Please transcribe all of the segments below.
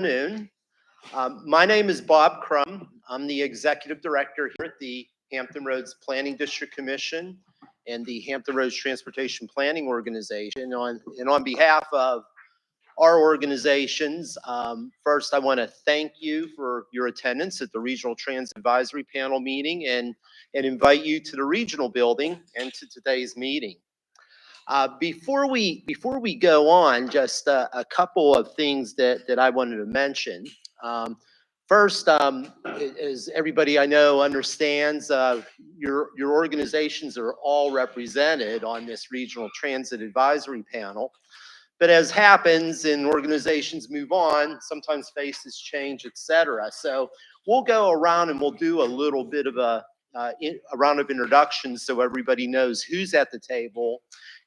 Afternoon. My name is Bob Crum. I'm the Executive Director here at the Hampton Roads Planning District Commission and the Hampton Roads Transportation Planning Organization. On behalf of our organizations, first I want to thank you for your attendance at the Regional Transit Advisory Panel meeting and invite you to the regional building and to today's meeting. Before we go on, just a couple of things that I wanted to mention. First, as everybody I know understands, your organizations are all represented on this Regional Transit Advisory Panel. But as happens and organizations move on, sometimes faces change, etc. So we'll go around and we'll do a little bit of a round of introductions so everybody knows who's at the table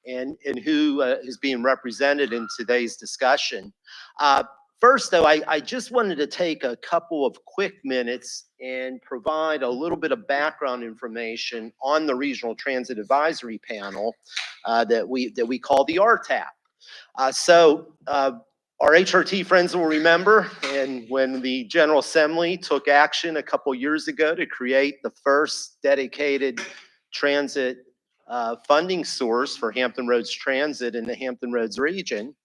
and who is being represented in today's discussion. First, though, I just wanted to take a couple of quick minutes and provide a little bit of background information on the Regional Transit Advisory Panel that we call the RTAP. Our HRT friends will remember, and when the General Assembly took action a couple years ago to create the first dedicated transit funding source for Hampton Roads Transit in the Hampton Roads region.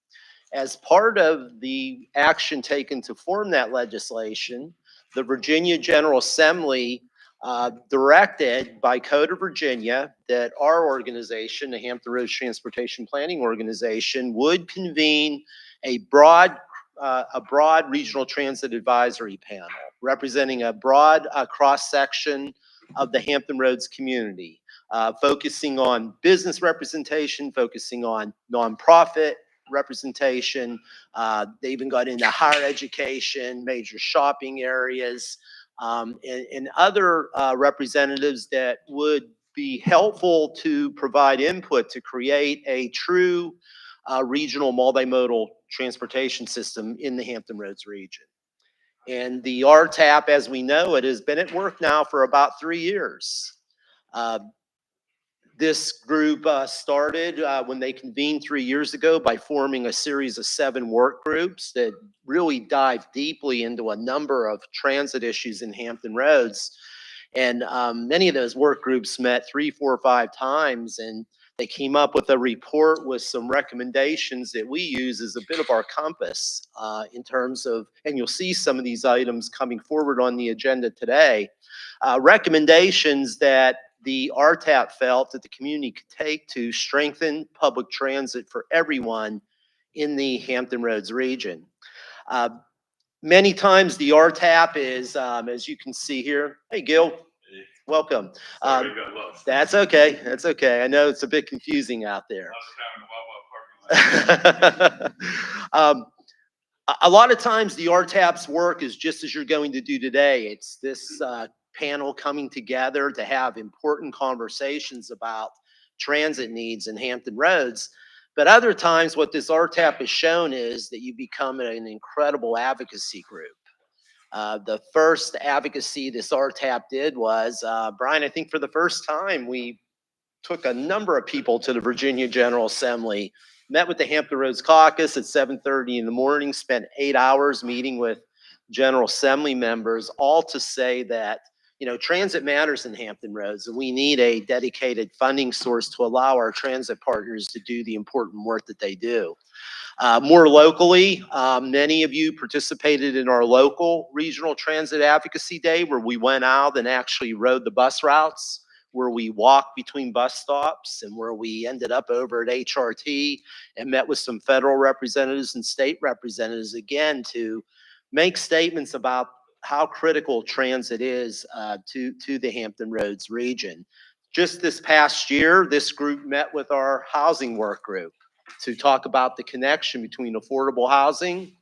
As part of the action taken to form that legislation, the Virginia General Assembly directed by Code of Virginia that our organization, the Hampton Roads Transportation Planning Organization, would convene a broad regional transit advisory panel representing a broad cross-section of the Hampton Roads community. Focusing on business representation, focusing on nonprofit representation. They even got into higher education, major shopping areas, and other representatives that would be helpful to provide input to create a true regional multimodal transportation system in the Hampton Roads region. And the RTAP, as we know it, has been at work now for about 3 years. This group started when they convened 3 years ago by forming a series of 7 work groups that really dive deeply into a number of transit issues in Hampton Roads. And many of those work groups met 3, 4, 5 times, and they came up with a report with some recommendations that we use as a bit of our compass in terms of, and you'll see some of these items coming forward on the agenda today, recommendations that the RTAP felt that the community could take to strengthen public transit for everyone in the Hampton Roads region. Many times the RTAP is, as you can see here, hey Gil, welcome. That's okay, that's okay. I know it's a bit confusing out there. A lot of times the RTAP's work is just as you're going to do today. It's this panel coming together to have important conversations about transit needs in Hampton Roads. But other times what this RTAP has shown is that you become an incredible advocacy group. The first advocacy this RTAP did was, Brian, I think for the first time, we took a number of people to the Virginia General Assembly, met with the Hampton Roads Caucus at 7:30 in the morning, spent 8 hours meeting with General Assembly members, all to say that, you know, transit matters in Hampton Roads, and we need a dedicated funding source to allow our transit partners to do the important work that they do. More locally, many of you participated in our local regional transit advocacy day where we went out and actually rode the bus routes, where we walked between bus stops, and where we ended up over at HRT and met with some federal representatives and state representatives again to make statements about how critical transit is to the Hampton Roads region. Just this past year, this group met with our housing work group to talk about the connection between affordable housing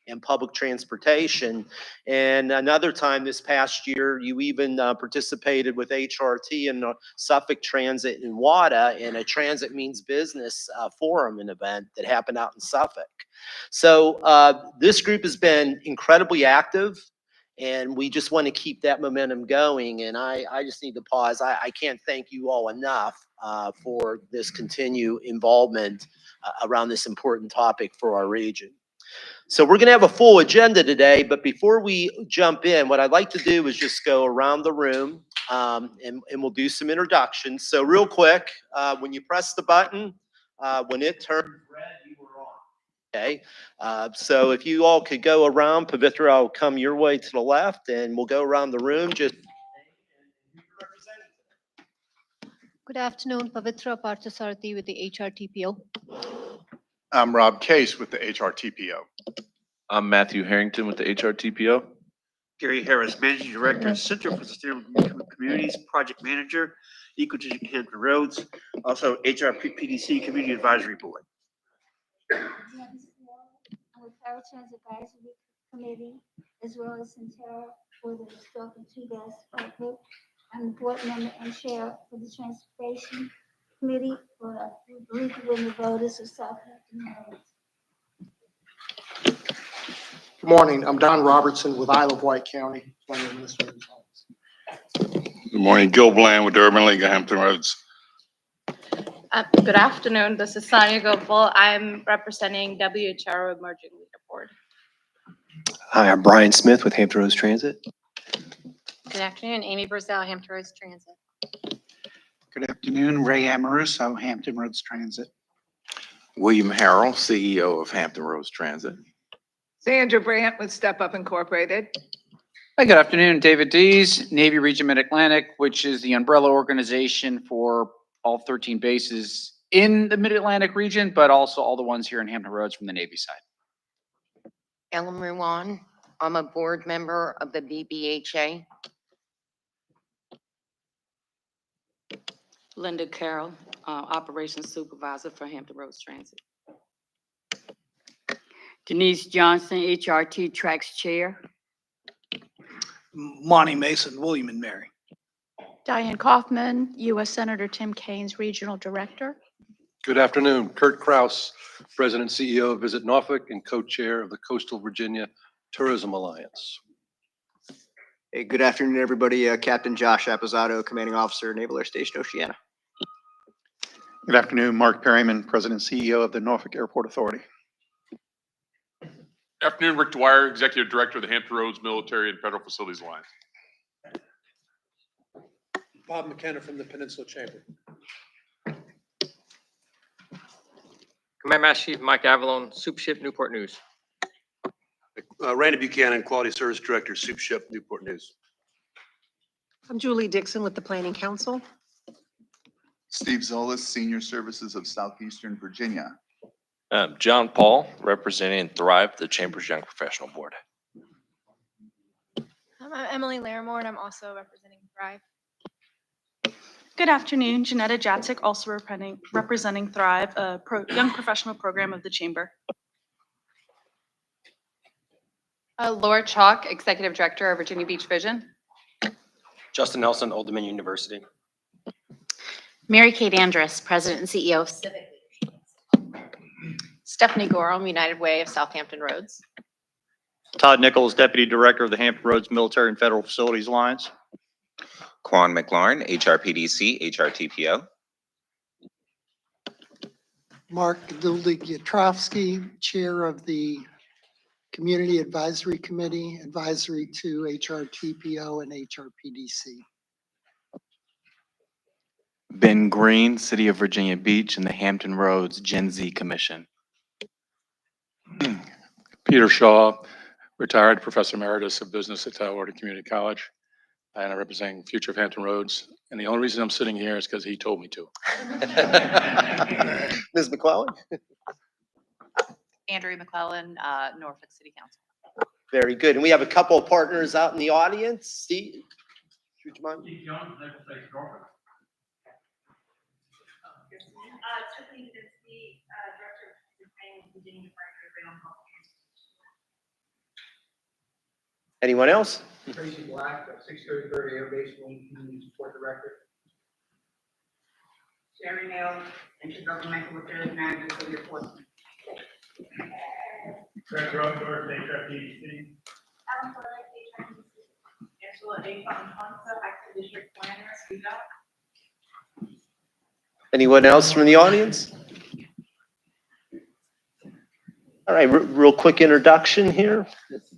and public transportation. And another time this past year, you even participated with HRT and Suffolk Transit in WADA in a Transit Means Business forum and event that happened out in Suffolk. So this group has been incredibly active, and we just want to keep that momentum going. And I just need to pause. I can't thank you all enough for this continued involvement around this important topic for our region. So we're going to have a full agenda today, but before we jump in, what I'd like to do is just go around the room and we'll do some introductions. So real quick, when you press the button, when it turns red, you were on. Okay, so if you all could go around, Pavitra, I'll come your way to the left and we'll go around the room. Just Good afternoon, Pavitra Parthasarathi with the HRTPO. I'm Rob Case with the HRTPO. I'm Matthew Harrington with the HRTPO. Gary Harris, Managing Director, Center for Sustainable Communities, Project Manager, Ecologic Hampton Roads, also HRPDC Community Advisory Board. I'm with Paratransit Advisory Committee, as well as Centera for the Historic and Two Gas Group. I'm the board member and chair for the Transportation Committee for Legal and the Voters of Southampton Roads. Good morning. I'm Don Robertson with Isle of Wight County. Good morning, Gil Bland with the Urban League of Hampton Roads. Good afternoon. This is Sonia Gopal. I'm representing WHRO Emerging Leader Board. Hi, I'm Brian Smith with Hampton Roads Transit. Good afternoon, Amy Brazell, Hampton Roads Transit. Good afternoon, Ray Amoruso, Hampton Roads Transit. William Harrell, CEO of Hampton Roads Transit. Sandra Brandt with Step Up Incorporated. Hi, good afternoon. David Dees, Navy Region Mid-Atlantic, which is the umbrella organization for all 13 bases in the Mid-Atlantic region, but also all the ones here in Hampton Roads from the Navy side. Ellen Ruan, I'm a board member of the BBHA. Linda Carroll, Operations Supervisor for Hampton Roads Transit. Denise Johnson, HRT Tracks Chair. Monty Mason, William and Mary. Diane Kaufman, U.S. Senator Tim Kaine's Regional Director. Good afternoon. Kurt Kraus, President and CEO of Visit Norfolk and co-chair of the Coastal Virginia Tourism Alliance. Hey, good afternoon, everybody. Captain Josh Apposado, Commanding Officer, Naval Air Station Oceana. Good afternoon, Mark Perryman, President and CEO of the Norfolk Airport Authority. Afternoon, Rick Dwyer, Executive Director of the Hampton Roads Military and Federal Facilities Alliance. Bob McKenna from the Peninsula Chamber. Command Master Chief Mike Avalon, Soup Ship Newport News. Randy Buchanan, Quality Service Director, Soup Ship Newport News. I'm Julie Dixon with the Planning Council. Steve Zolas, Senior Services of Southeastern Virginia. John Paul, representing Thrive, the Chamber's Young Professional Board. I'm Emily Larimore, and I'm also representing Thrive. Good afternoon, Janetta Jacek, also representing Thrive, a young professional program of the Chamber. Laura Chalk, Executive Director of Virginia Beach Vision. Justin Nelson, Old Dominion University. Mary Kate Andrus, President and CEO of Civic. Stephanie Gorham, United Way of Southampton Roads. Todd Nichols, Deputy Director of the Hampton Roads Military and Federal Facilities Alliance. Quan McLaurin, HRPDC, HRTPO. Mark Duldig-Yatrovsky, Chair of the Community Advisory Committee, Advisory to HRTPO and HRPDC. Ben Green, City of Virginia Beach, and the Hampton Roads Gen Z Commission. Peter Shaw, retired Professor Emeritus of Business at Tallahassee Community College. And I'm representing Future of Hampton Roads. And the only reason I'm sitting here is because he told me to. Ms. McClellan. Andrea McClellan, Norfolk City Council. Very good. And we have a couple of partners out in the audience. Steve, would you mind? Tiffany Kavinsky, Director of Virginia Department of Rail and Public Transportation. Anyone else? Tracy Black, 633rd Air Base Wing Community Support Director. Sherry Nail, Intergovernmental Affairs Manager for the Airport. Greg Rothberg, HRPDC. Alan Corley, HRPDC. Angela A. Fontanza, Active District Planner, CDOT. Anyone else from the audience? All right, real quick introduction here. That's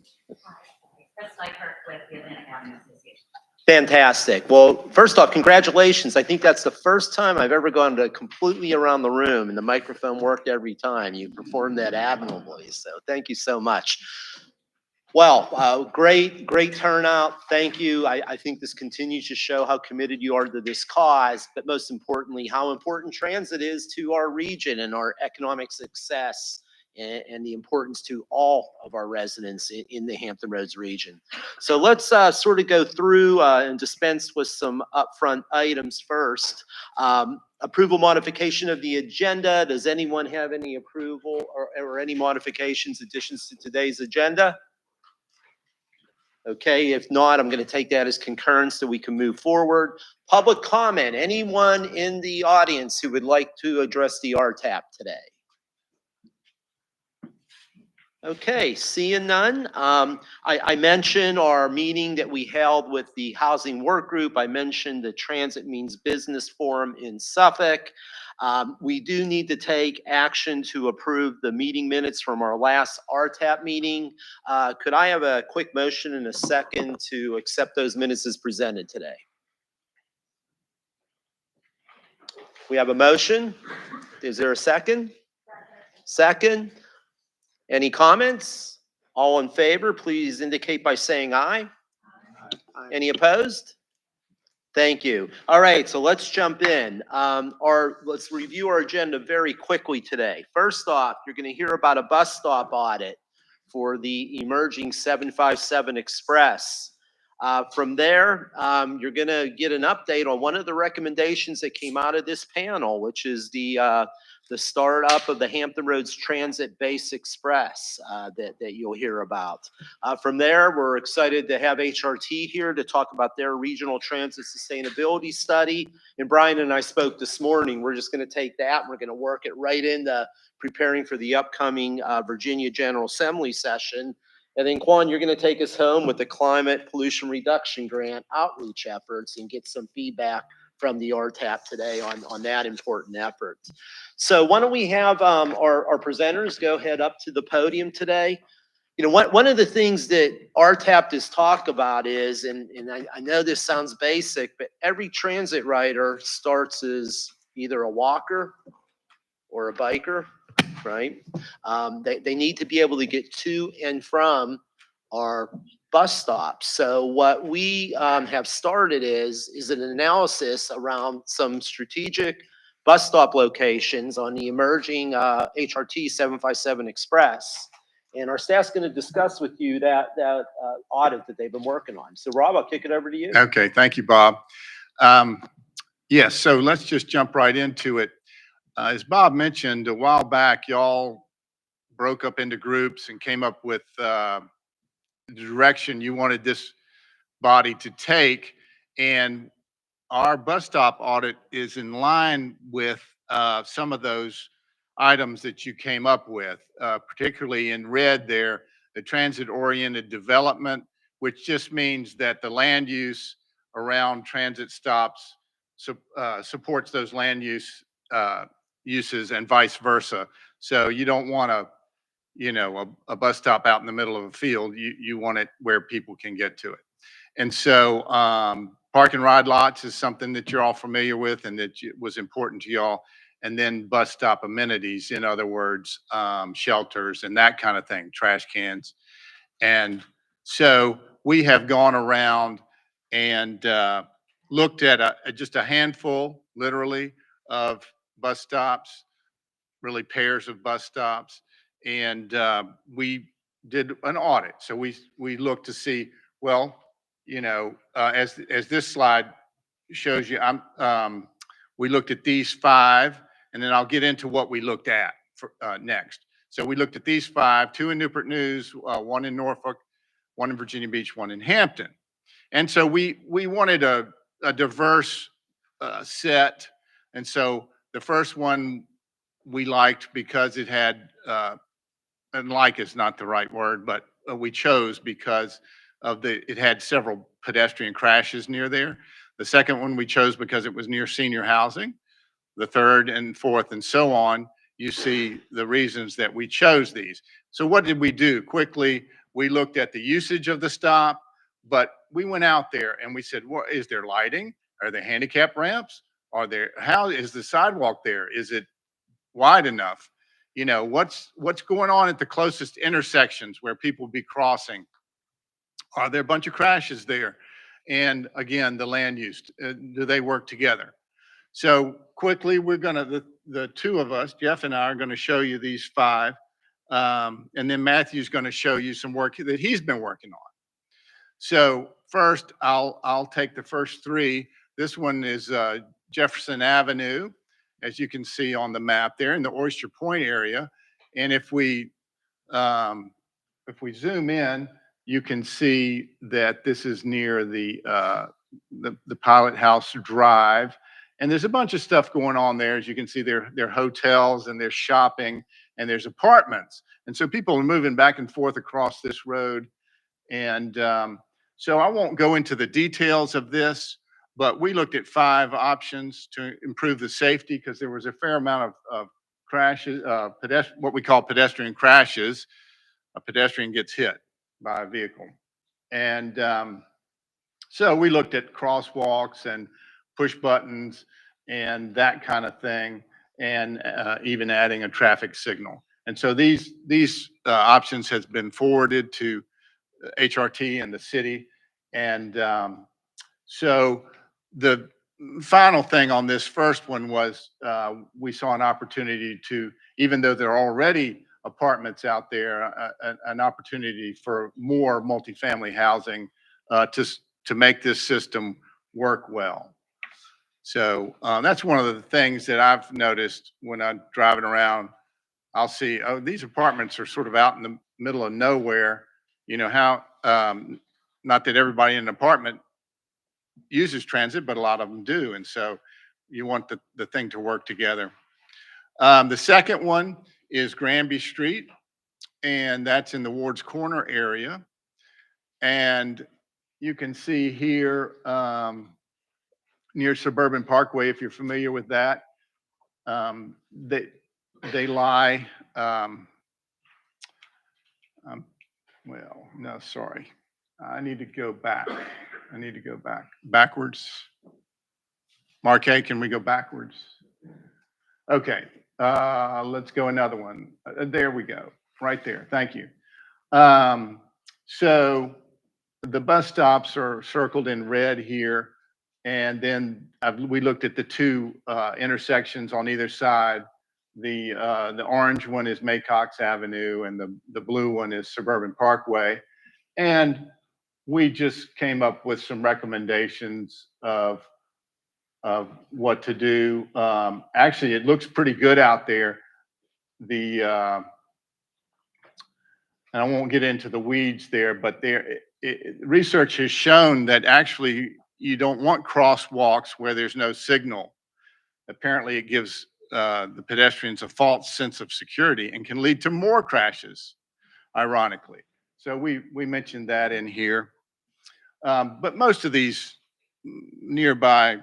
like her with the Atlantic Avenue Association. Fantastic. Well, first off, congratulations. I think that's the first time I've ever gone to completely around the room and the microphone worked every time. You performed that admirably. So thank you so much. Well, great turnout. Thank you. I think this continues to show how committed you are to this cause, but most importantly, how important transit is to our region and our economic success and the importance to all of our residents in the Hampton Roads region. So let's sort of go through and dispense with some upfront items first. Approval modification of the agenda. Does anyone have any approval or any modifications, additions to today's agenda? Okay, if not, I'm going to take that as concurrence so we can move forward. Public comment. Anyone in the audience who would like to address the RTAP today? Okay, seeing none. I mentioned our meeting that we held with the housing work group. I mentioned the Transit Means Business Forum in Suffolk. We do need to take action to approve the meeting minutes from our last RTAP meeting. Could I have a quick motion and a second to accept those minutes as presented today? We have a motion. Is there a second? Second. Any comments? All in favor, please indicate by saying aye. Any opposed? Thank you. All right, so let's jump in. Let's review our agenda very quickly today. First off, you're going to hear about a bus stop audit for the emerging 757 Express. From there, you're going to get an update on one of the recommendations that came out of this panel, which is the startup of the Hampton Roads Transit Base Express that you'll hear about. From there, we're excited to have HRT here to talk about their regional transit sustainability study. And Brian and I spoke this morning. We're just going to take that and we're going to work it right into preparing for the upcoming Virginia General Assembly session. And then Quan, you're going to take us home with the Climate Pollution Reduction Grant outreach efforts and get some feedback from the RTAP today on that important effort. So why don't we have our presenters go head up to the podium today. You know, one of the things that RTAP has talked about is, and I know this sounds basic, but every transit rider starts as either a walker or a biker, right? They need to be able to get to and from our bus stops. So what we have started is an analysis around some strategic bus stop locations on the emerging HRT 757 Express. And our staff's going to discuss with you that audit that they've been working on. So Rob, I'll kick it over to you. Okay, thank you, Bob. Yes, so let's just jump right into it. As Bob mentioned, a while back, y'all broke up into groups and came up with the direction you wanted this body to take. And our bus stop audit is in line with some of those items that you came up with, particularly in red there, the transit-oriented development, which just means that the land use around transit stops supports those land use uses and vice versa. So you don't want a bus stop out in the middle of a field. You want it where people can get to it. And so park and ride lots is something that you're all familiar with and that was important to y'all. And then bus stop amenities, in other words, shelters and that kind of thing, trash cans. And so we have gone around and looked at just a handful, literally, of bus stops, really pairs of bus stops. And we did an audit. So we looked to see, well, as this slide shows you, we looked at these 5, and then I'll get into what we looked at for, next. So we looked at these 5, 2 in Newport News, 1 in Norfolk, 1 in Virginia Beach, 1 in Hampton. And so we wanted a diverse set. And so the first one we liked because it had, and like is not the right word, but we chose because of it had several pedestrian crashes near there. The second one we chose because it was near senior housing. The third and fourth and so on, you see the reasons that we chose these. So what did we do? Quickly, we looked at the usage of the stop, but we went out there and we said, what is there lighting? Are there handicap ramps? How is the sidewalk there? Is it wide enough? You know, what's going on at the closest intersections where people be crossing? Are there a bunch of crashes there? And again, the land use, do they work together? So quickly, we're gonna, the two of us, Jeff and I, are gonna show you these 5. And then Matthew's gonna show you some work that he's been working on. So first, I'll take the first 3. This one is Jefferson Avenue, as you can see on the map there in the Oyster Point area. And if we zoom in, you can see that this is near the Pilot House Drive. And there's a bunch of stuff going on there. As you can see, there are hotels and there's shopping and there's apartments. And so people are moving back and forth across this road. And so I won't go into the details of this, but we looked at 5 options to improve the safety because there was a fair amount of crashes, what we call pedestrian crashes. A pedestrian gets hit by a vehicle. And so we looked at crosswalks and push buttons and that kind of thing, and even adding a traffic signal. And so these options has been forwarded to HRT and the city. And so the final thing on this first one was we saw an opportunity to, even though there are already apartments out there, an opportunity for more multifamily housing to make this system work well. So that's one of the things that I've noticed when I'm driving around. I'll see, oh, these apartments are sort of out in the middle of nowhere. You know, how, not that everybody in an apartment uses transit, but a lot of them do. And so you want the thing to work together. The second one is Granby Street, and that's in the Ward's Corner area. And you can see here near Suburban Parkway, if you're familiar with that, they lie, well, no, sorry. I need to go back. Backwards. Marquet, can we go backwards? Okay, let's go another one. There we go, right there. Thank you. So the bus stops are circled in red here. And then we looked at the 2 intersections on either side. The orange one is Maycox Avenue and the blue one is Suburban Parkway. And we just came up with some recommendations of what to do. Actually, it looks pretty good out there. And I won't get into the weeds there, but research has shown that actually you don't want crosswalks where there's no signal. Apparently, it gives the pedestrians a false sense of security and can lead to more crashes, ironically. So we mentioned that in here. But most of these nearby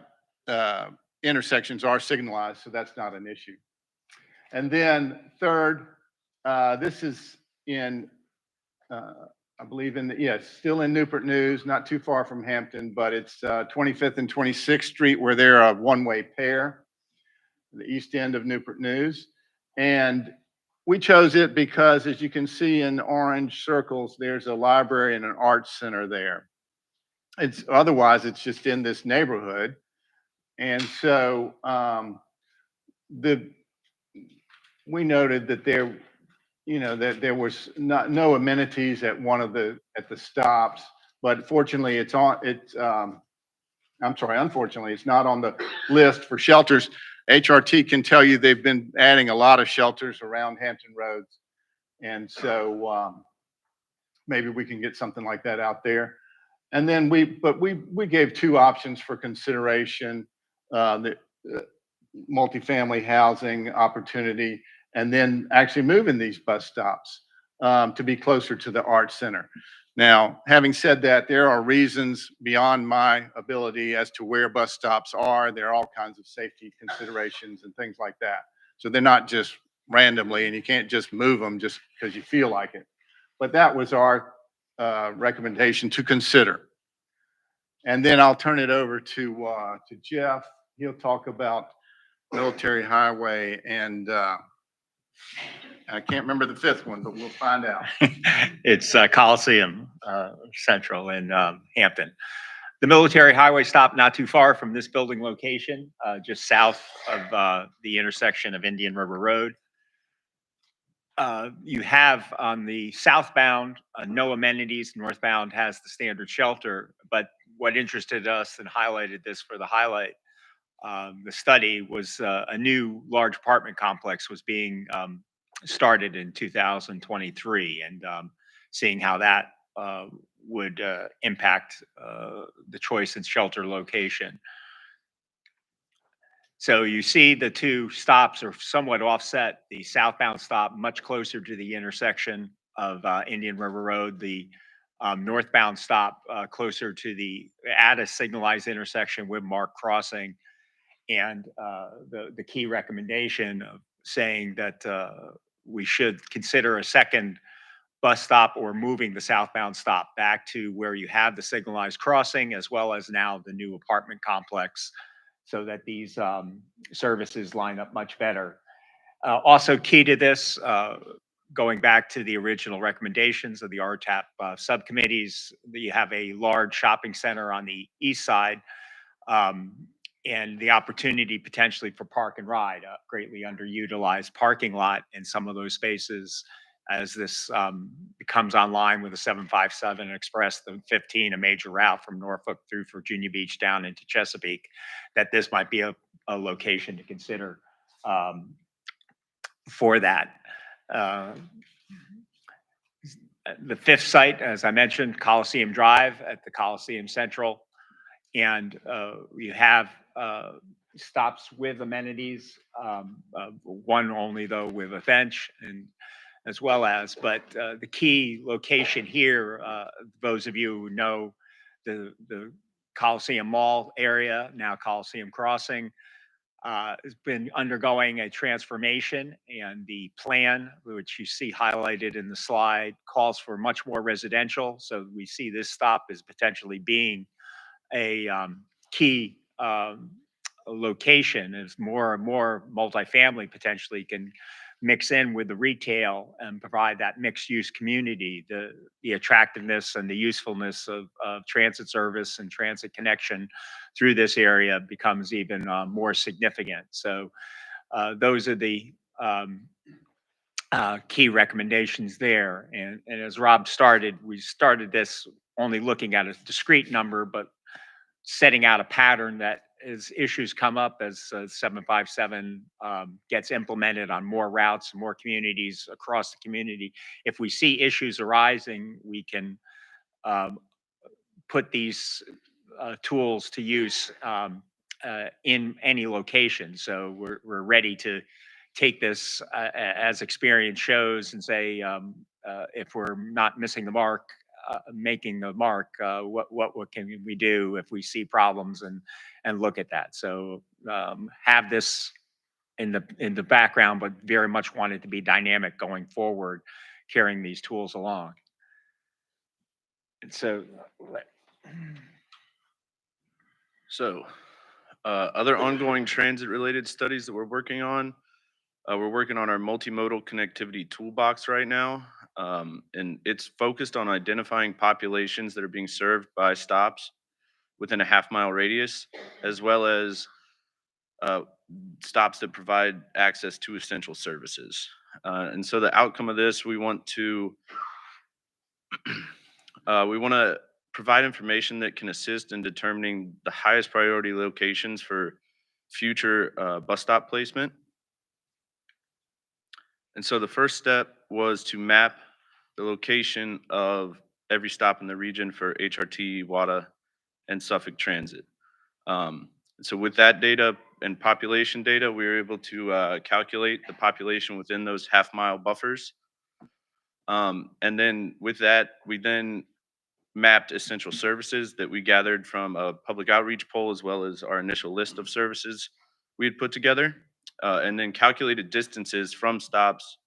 intersections are signalized, so that's not an issue. And then third, this is in, I believe still in Newport News, not too far from Hampton, but it's 25th and 26th Street where they're a one-way pair, the east end of Newport News. And we chose it because, as you can see in orange circles, there's a library and an arts center there. Otherwise, it's just in this neighborhood. And so we noted that there was no amenities at at the stops, but fortunately unfortunately, it's not on the list for shelters. HRT can tell you they've been adding a lot of shelters around Hampton Roads. And so maybe we can get something like that out there. And then we gave 2 options for consideration, the multifamily housing opportunity, and then actually moving these bus stops to be closer to the Arts Center. Now, having said that, there are reasons beyond my ability as to where bus stops are. There are all kinds of safety considerations and things like that. So they're not just randomly, and you can't just move them just because you feel like it. But that was our recommendation to consider. And then I'll turn it over to Jeff. He'll talk about Military Highway and I can't remember the fifth one, but we'll find out. It's Coliseum Central in Hampton. The military highway stop not too far from this building location, just south of the intersection of Indian River Road. You have on the southbound, no amenities. Northbound has the standard shelter. But what interested us and highlighted this for the highlight, the study was a new large apartment complex was being started in 2023, and seeing how that would impact the choice in shelter location. So you see the two stops are somewhat offset. The southbound stop much closer to the intersection of Indian River Road. The northbound stop closer to at a signalized intersection with Mark Crossing. And the key recommendation of saying that we should consider a second bus stop or moving the southbound stop back to where you have the signalized crossing, as well as now the new apartment complex, so that these services line up much better. Also key to this, going back to the original recommendations of the RTAP subcommittees, you have a large shopping center on the east side, and the opportunity potentially for park and ride, a greatly underutilized parking lot in some of those spaces as this becomes online with the 757 Express, the 15, a major route from Norfolk through Virginia Beach down into Chesapeake, that this might be a location to consider for that. The fifth site, as I mentioned, Coliseum Drive at the Coliseum Central. And you have stops with amenities, one only though with a bench, and as well as, but the key location here, those of you who know the Coliseum Mall area, now Coliseum Crossing, has been undergoing a transformation, and the plan, which you see highlighted in the slide, calls for much more residential. So we see this stop as potentially being a key location as more and more multifamily potentially can mix in with the retail and provide that mixed use community. The attractiveness and the usefulness of transit service and transit connection through this area becomes even more significant. So those are the key recommendations there. And as Rob started, we started this only looking at a discrete number, but setting out a pattern that as issues come up, as 757 gets implemented on more routes, more communities across the community, if we see issues arising, we can put these tools to use in any location. So we're ready to take this as experience shows and say, if we're not missing the mark, making the mark, what can we do if we see problems and look at that. So have this in the background, but very much want it to be dynamic going forward, carrying these tools along. And so other ongoing transit-related studies that we're working on our multimodal connectivity toolbox right now, and it's focused on identifying populations that are being served by stops within a half-mile radius, as well as stops that provide access to essential services. And so the outcome of this, we want to provide information that can assist in determining the highest priority locations for future bus stop placement. And so the first step was to map the location of every stop in the region for HRT, WADA, and Suffolk Transit. So with that data and population data, we were able to calculate the population within those half-mile buffers. And then with that, we then mapped essential services that we gathered from a public outreach poll, as well as our initial list of services we had put together. and then calculated distances from stops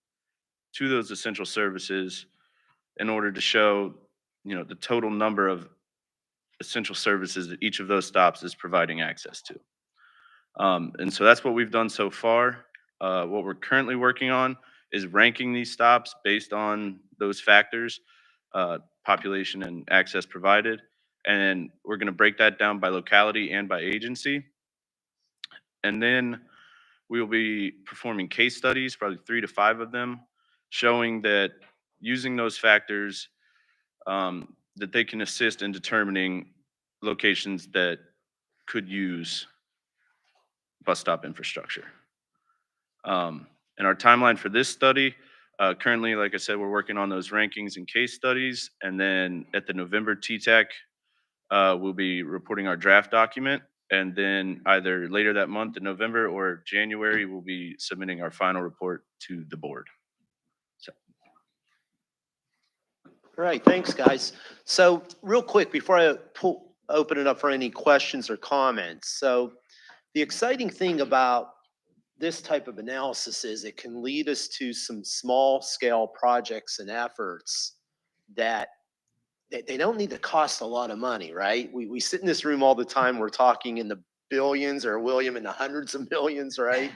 to those essential services in order to show, the total number of essential services that each of those stops is providing access to. And so that's what we've done so far. What we're currently working on is ranking these stops based on those factors, population and access provided. And we're going to break that down by locality and by agency. And then we will be performing case studies, probably 3 to 5 of them, showing that using those factors, that they can assist in determining locations that could use bus stop infrastructure. And our timeline for this study, currently, like I said, we're working on those rankings and case studies. And then at the November TTAC, we'll be reporting our draft document. And then either later that month in November or January, we'll be submitting our final report to the board. So. All right, thanks, guys. So real quick, before I open it up for any questions or comments. So the exciting thing about this type of analysis is it can lead us to some small scale projects and efforts that they don't need to cost a lot of money, right? We sit in this room all the time, we're talking in the billions, or William, in the hundreds of millions, right?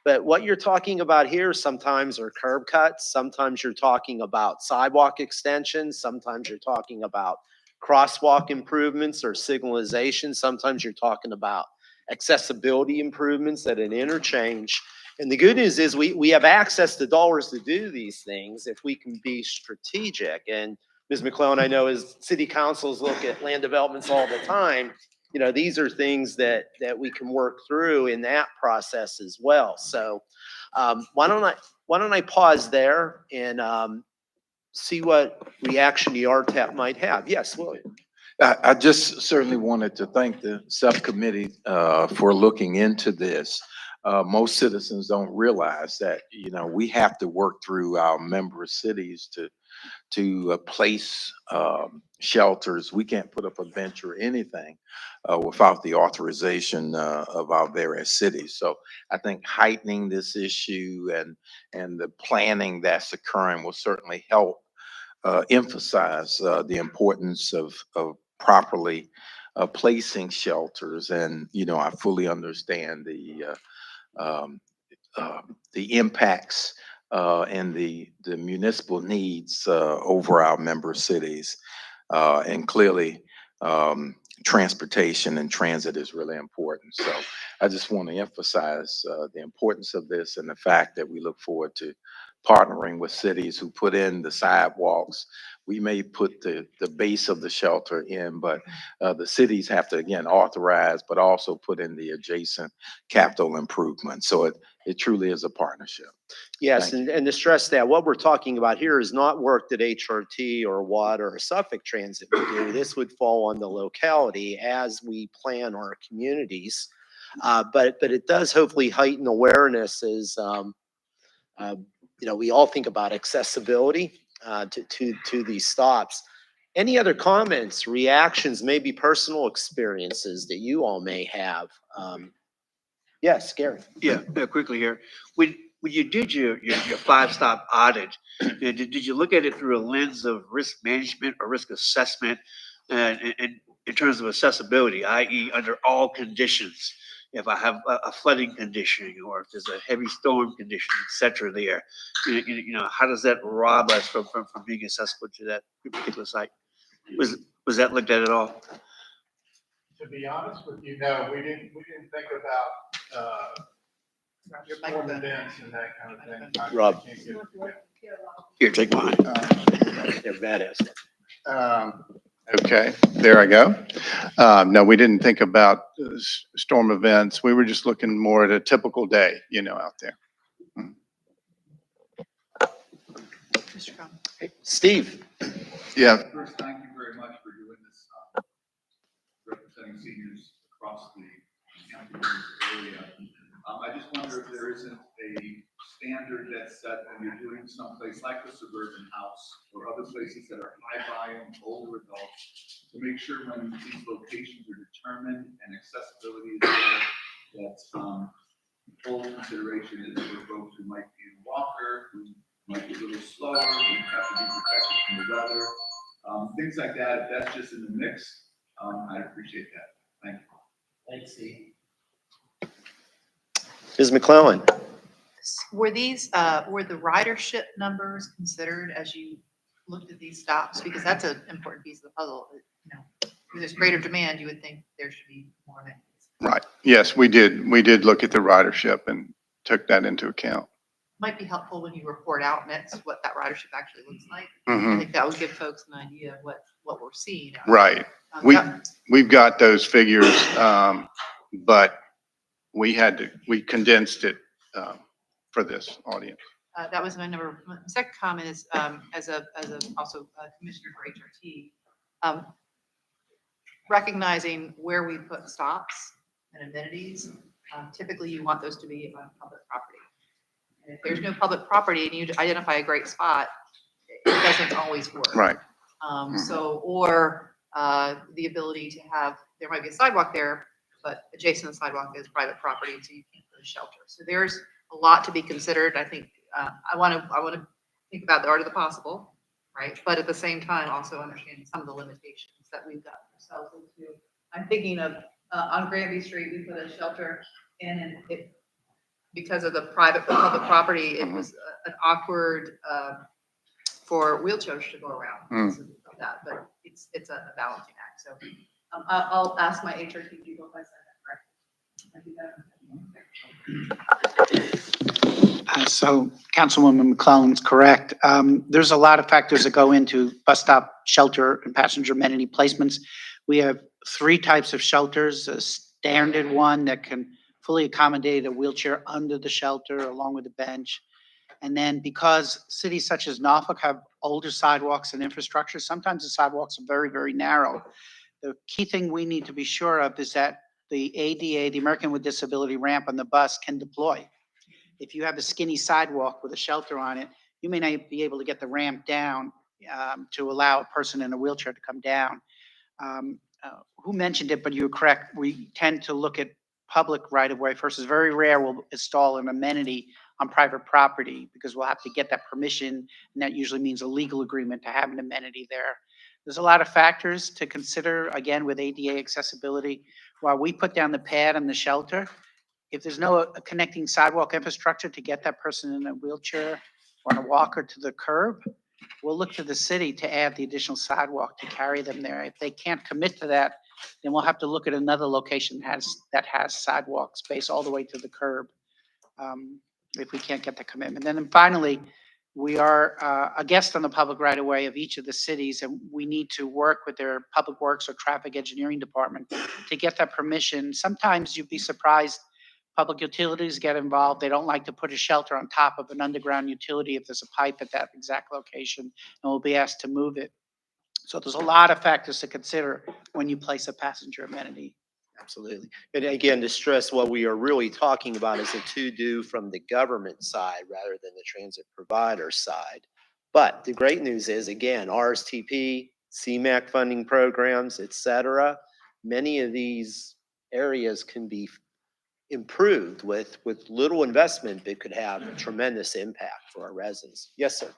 But what you're talking about here sometimes are curb cuts, sometimes you're talking about sidewalk extensions, sometimes you're talking about crosswalk improvements or signalization, sometimes you're talking about accessibility improvements at an interchange. And the good news is we have access to dollars to do these things if we can be strategic. And Ms. McClellan, I know as city councils look at land developments all the time, these are things that we can work through in that process as well. So why don't I pause there and see what reaction the RTAP might have. Yes, William. I just certainly wanted to thank the subcommittee for looking into this. Most citizens don't realize that, we have to work through our member cities to place shelters. We can't put up a bench or anything without the authorization of our various cities. So I think heightening this issue and the planning that's occurring will certainly help emphasize the importance of properly placing shelters. And, I fully understand the impacts and the municipal needs over our member cities. And clearly, transportation and transit is really important. So I just want to emphasize the importance of this and the fact that we look forward to partnering with cities who put in the sidewalks. We may put the base of the shelter in, but the cities have to, again, authorize, but also put in the adjacent capital improvements. So it truly is a partnership. Yes, and to stress that what we're talking about here is not work that HRT or Water or Suffolk Transit would do. This would fall on the locality as we plan our communities. But it does hopefully heighten awareness as we all think about accessibility to these stops. Any other comments, reactions, maybe personal experiences that you all may have? Yes, Gary. Yeah, quickly here. When you did your 5-stop audit, did you look at it through a lens of risk management or risk assessment, and in terms of accessibility, i.e. under all conditions? If I have a flooding condition, or if there's a heavy storm condition, et cetera, there, how does that rob us from being accessible to that particular site? Was that looked at all? To be honest with you, no, we didn't think about storm events and that kind of thing. Rob. Here, take mine. They're badass. Okay, there I go. No, we didn't think about storm events. We were just looking more at a typical day, out there. Steve. Yeah. First, thank you very much for doing this, representing seniors across the county area. I just wonder if there isn't a standard that's set when you're doing someplace like the suburban house or other places that are high volume, older adults, to make sure when these locations are determined and accessibility is there, that full consideration is for folks who might be in a walker, who might be a little slower, who have to be protected from the weather. Things like that, if that's just in the mix, I'd appreciate that. Thank you. Thanks, Steve. Ms. McClellan? Were were the ridership numbers considered as you looked at these stops? Because that's an important piece of the puzzle. You know, if there's greater demand, you would think there should be more amenities. Right. Yes, we did. We did look at the ridership and took that into account. Might be helpful when you report out next what that ridership actually looks like. I Mhm. think that would give folks an idea of what we're seeing. Right. Yeah. We've got those figures, but we condensed it for this audience. That was my number. My second comment is, as a also a commissioner for HRT, recognizing where we put stops and amenities, typically you want those to be on public property. And if there's no public property and you identify a great spot, it doesn't always work. Right. Or the ability to have, there might be a sidewalk there, but adjacent to the sidewalk is private property, so you can't put a shelter. So there's a lot to be considered. I think I want to think about the art of the possible, right? But at the same time, also understanding some of the limitations that we've got ourselves into. I'm thinking of on Granby Street, we put a shelter in, and it, because of the public property, it was an awkward for wheelchairs to go around. Because of that, but it's a balancing act. So I'll ask my HRT people if I said that correctly. So Councilwoman McClellan's correct. There's a lot of factors that go into bus stop shelter and passenger amenity placements. We have 3 types of shelters: a standard one that can fully accommodate a wheelchair under the shelter along with a bench. And then because cities such as Norfolk have older sidewalks and infrastructure, sometimes the sidewalks are very, very narrow. The key thing we need to be sure of is that the ADA, the American with Disability ramp on the bus, can deploy. If you have a skinny sidewalk with a shelter on it, you may not be able to get the ramp down to allow a person in a wheelchair to come down. Who mentioned it, but you're correct. We tend to look at public right-of-way first. It's very rare we'll install an amenity on private property because we'll have to get that permission, and that usually means a legal agreement to have an amenity there. There's a lot of factors to consider, again, with ADA accessibility. While we put down the pad and the shelter, if there's no connecting sidewalk infrastructure to get that person in a wheelchair or on a walker to the curb, we'll look to the city to add the additional sidewalk to carry them there. If they can't commit to that, then we'll have to look at another location that has sidewalk space all the way to the curb, if we can't get the commitment. And then finally, we are a guest on the public right-of-way of each of the cities, and we need to work with their public works or traffic engineering department to get that permission. Sometimes you'd be surprised, public utilities get involved. They don't like to put a shelter on top of an underground utility if there's a pipe at that exact location, and we'll be asked to move it. So there's a lot of factors to consider when you place a passenger amenity. Absolutely. And again, to stress, what we are really talking about is a to-do from the government side rather than the transit provider side. But the great news is, again, RSTP, CMAQ funding programs, et cetera, many of these areas can be improved with little investment that could have a tremendous impact for our residents. Yes, sir.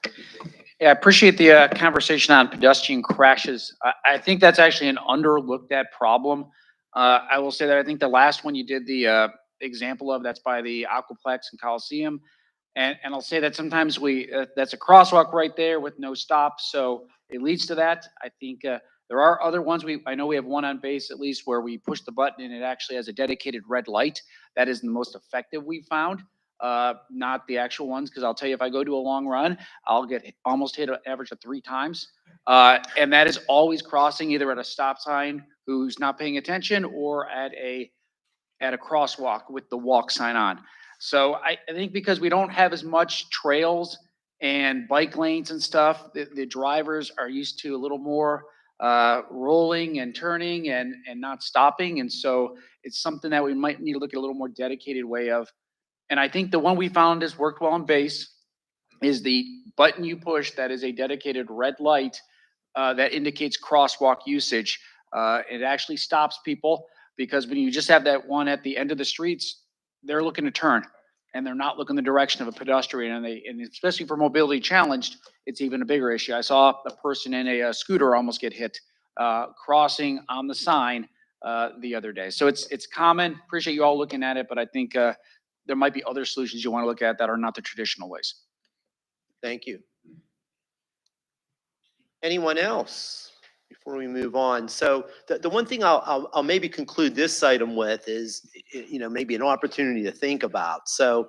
Yeah, I appreciate the conversation on pedestrian crashes. I think that's actually an underlooked at problem. I will say that I think the last one you did the example of, that's by the Aquaplex and Coliseum. And I'll say that sometimes that's a crosswalk right there with no stops. So it leads to that. I think there are other ones. I know we have one on base at least where we push the button and it actually has a dedicated red light. That is the most effective we found. Not the actual ones, because I'll tell you, if I go do a long run, I'll get almost hit an average of 3 times. And that is always crossing either at a stop sign who's not paying attention or at a crosswalk with the walk sign on. So I think because we don't have as much trails and bike lanes and stuff, the drivers are used to a little more rolling and turning and not stopping. And so it's something that we might need to look at a little more dedicated way of. And I think the one we found has worked well on base is the button you push that is a dedicated red light that indicates crosswalk usage. It actually stops people because when you just have that one at the end of the streets, they're looking to turn. and they're not looking the direction of a pedestrian, and especially for mobility challenged, it's even a bigger issue. I saw a person in a scooter almost get hit crossing on the sign the other day. So it's common. Appreciate you all looking at it, but I think there might be other solutions you want to look at that are not the traditional ways. Thank you. Anyone else before we move on? So the one thing I'll maybe conclude this item with is, maybe an opportunity to think about. So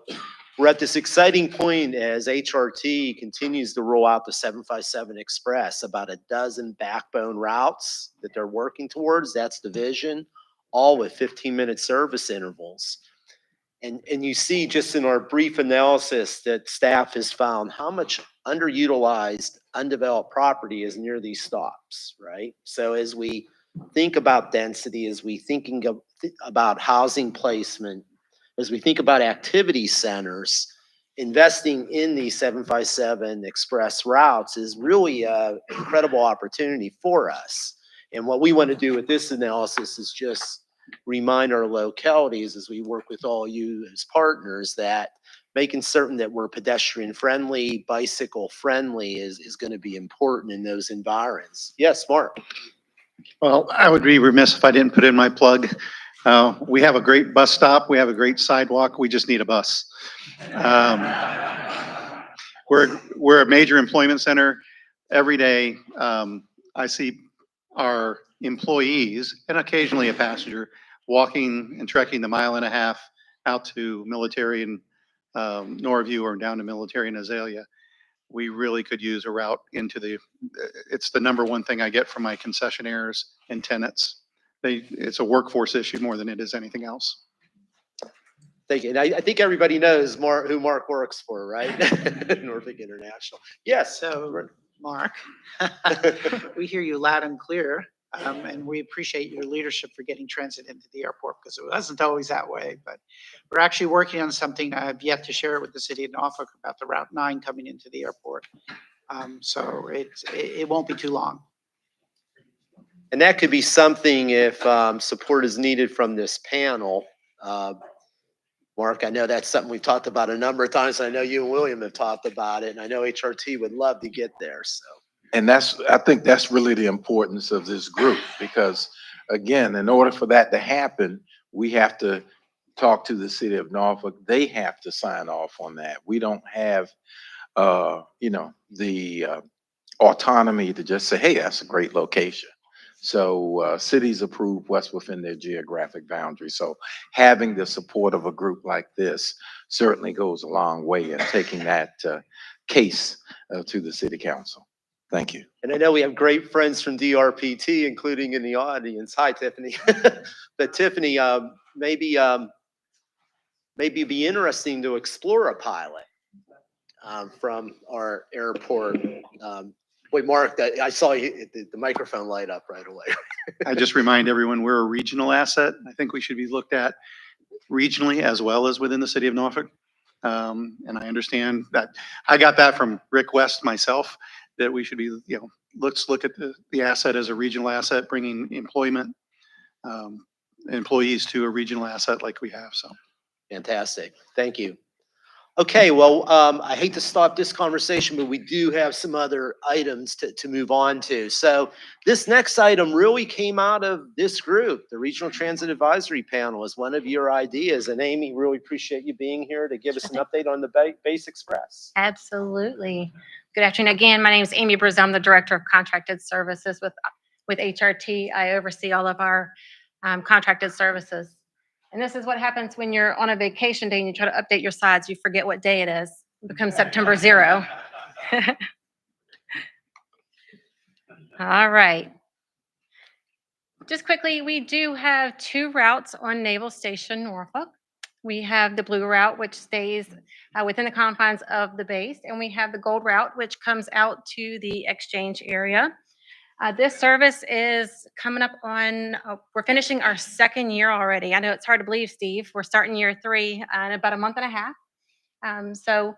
we're at this exciting point as HRT continues to roll out the 757 Express, about a dozen backbone routes that they're working towards. That's the vision, all with 15-minute service intervals. And you see just in our brief analysis that staff has found how much underutilized, undeveloped property is near these stops, right? So as we think about density, as we about housing placement, as we think about activity centers, investing in these 757 express routes is really an incredible opportunity for us. And what we want to do with this analysis is just remind our localities, as we work with all you as partners, that making certain that we're pedestrian friendly, bicycle friendly is going to be important in those environs. Yes, Mark. Well, I would be remiss if I didn't put in my plug. We have a great bus stop. We have a great sidewalk. We just need a bus. We're a major employment center. Every day, I see our employees and occasionally a passenger walking and trekking the 1.5 miles out to Military and Norview or down to Military and Azalea. We really could use a route into it's the number one thing I get from my concessionaires and tenants. It's a workforce issue more than it is anything else. Thank you. And I think everybody knows who Mark works for, right? Norfolk International. Yes. So, Mark, we hear you loud and clear, and we appreciate your leadership for getting transit into the airport, because it wasn't always that way. But we're actually working on something. I have yet to share it with the city of Norfolk about the Route 9 coming into the airport. So it won't be too long. And that could be something if support is needed from this panel. Mark, I know that's something we've talked about a number of times. I know you and William have talked about it, and I know HRT would love to get there. So. And I think that's really the importance of this group, because again, in order for that to happen, we have to talk to the city of Norfolk. They have to sign off on that. We don't have, the autonomy to just say, hey, that's a great location. So cities approve what's within their geographic boundary. So having the support of a group like this certainly goes a long way in taking that case to the city council. Thank you. And I know we have great friends from DRPT, including in the audience. Hi, Tiffany. But Tiffany, maybe it'd be interesting to explore a pilot from our airport. Wait, Mark, I saw you, the microphone light up right away. I just remind everyone, we're a regional asset. I think we should be looked at regionally as well as within the city of Norfolk. And I understand that, I got that from Rick West myself, that we should be, let's look at the asset as a regional asset, bringing employees to a regional asset like we have, so. Fantastic. Thank you. Okay, well, I hate to stop this conversation, but we do have some other items to move on to. So this next item really came out of this group. The Regional Transit Advisory Panel is one of your ideas. And Amy, really appreciate you being here to give us an update on the Base Express. Absolutely. Good afternoon. Again, my name is Amy Brizz. I'm the Director of Contracted Services with HRT. I oversee all of our contracted services. And this is what happens when you're on a vacation day and you try to update your slides. You forget what day it is. It becomes September 0. All right. Just quickly, we do have 2 routes on Naval Station Norfolk. We have the blue route, which stays within the confines of the base, and we have the gold route, which comes out to the exchange area. This service is coming up on, we're finishing our 2nd year already. I know it's hard to believe, Steve. We're starting year 3 in about a month and a half. So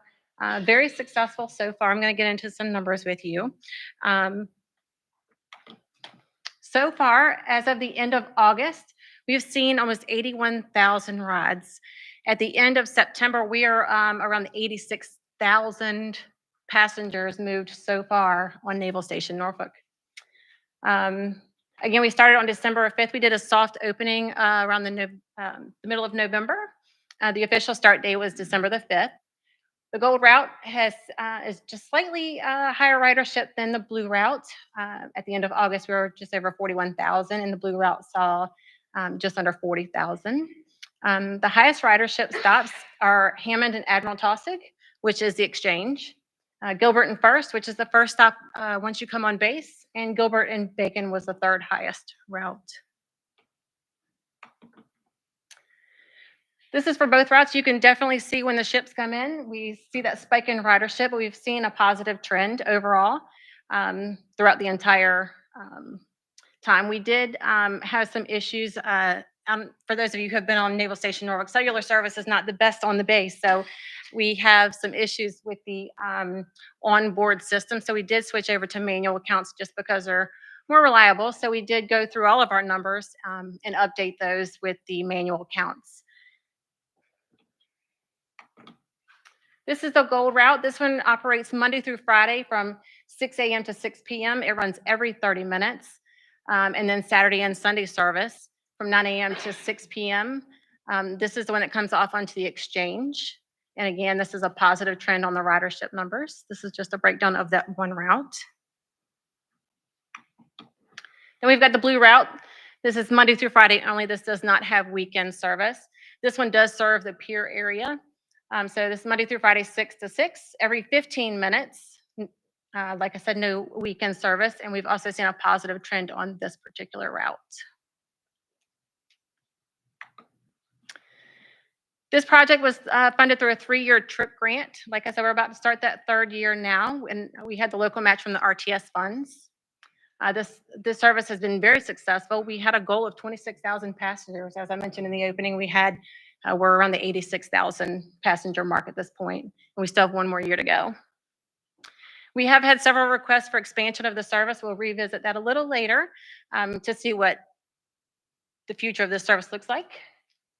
very successful so far. I'm going to get into some numbers with you. So far, as of the end of August, we've seen almost 81,000 rides. At the end of September, we are around 86,000 passengers moved so far on Naval Station Norfolk. Again, we started on December 5th. We did a soft opening around the middle of November. The official start date was December the 5th. The Gold Route is just slightly higher ridership than the Blue Route. At the end of August, we were just over 41,000, and the Blue Route saw just under 40,000. The highest ridership stops are Hammond and Admiral Taussig, which is the exchange. Gilbert and First, which is the first stop once you come on base, and Gilbert and Bacon was the third highest route. This is for both routes. You can definitely see when the ships come in. We see that spike in ridership, but we've seen a positive trend overall throughout the entire time. We did have some issues. For those of you who have been on Naval Station Norfolk, cellular service is not the best on the base, so we have some issues with the onboard system. So we did switch over to manual accounts just because they're more reliable. So we did go through all of our numbers and update those with the manual accounts. This is the Gold Route. This one operates Monday through Friday from 6 a.m. to 6 p.m. It runs every 30 minutes. And then Saturday and Sunday service from 9 a.m. to 6 p.m. This is the one that comes off onto the exchange. And again, this is a positive trend on the ridership numbers. This is just a breakdown of that one route. Then we've got the Blue Route. This is Monday through Friday only. This does not have weekend service. This one does serve the Pier area. So this is Monday through Friday, 6 to 6, every 15 minutes. Like I said, no weekend service. And we've also seen a positive trend on this particular route. This project was funded through a 3-year TRIP grant. Like I said, we're about to start that 3rd year now, and we had the local match from the RTS funds. This service has been very successful. We had a goal of 26,000 passengers. As I mentioned in the opening, we're around the 86,000 passenger mark at this point, and we still have 1 more year to go. We have had several requests for expansion of the service. We'll revisit that a little later to see what the future of this service looks like.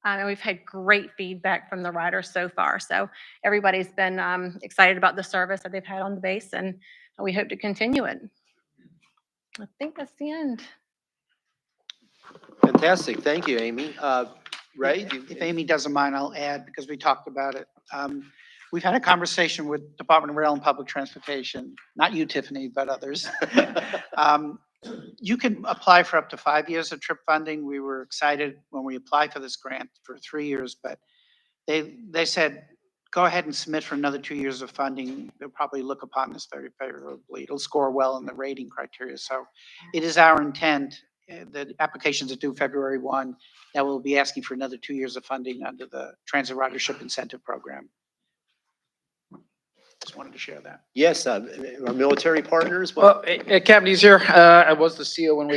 And we've had great feedback from the riders so far. So everybody's been excited about the service that they've had on the base, and we hope to continue it. I think that's the end. Fantastic. Thank you, Amy. Ray? If Amy doesn't mind, I'll add, because we talked about it. We've had a conversation with Department of Rail and Public Transportation, not you, Tiffany, but others. You can apply for up to 5 years of TRIP funding. We were excited when we applied for this grant for 3 years, but they said, go ahead and submit for another 2 years of funding. They'll probably look upon this very favorably. It'll score well in the rating criteria. So it is our intent, the applications are due February 1, that we'll be asking for another 2 years of funding under the Transit Ridership Incentive Program. Just wanted to share that. Yes, our military partners. Well, Captain Dees here. I was the CEO when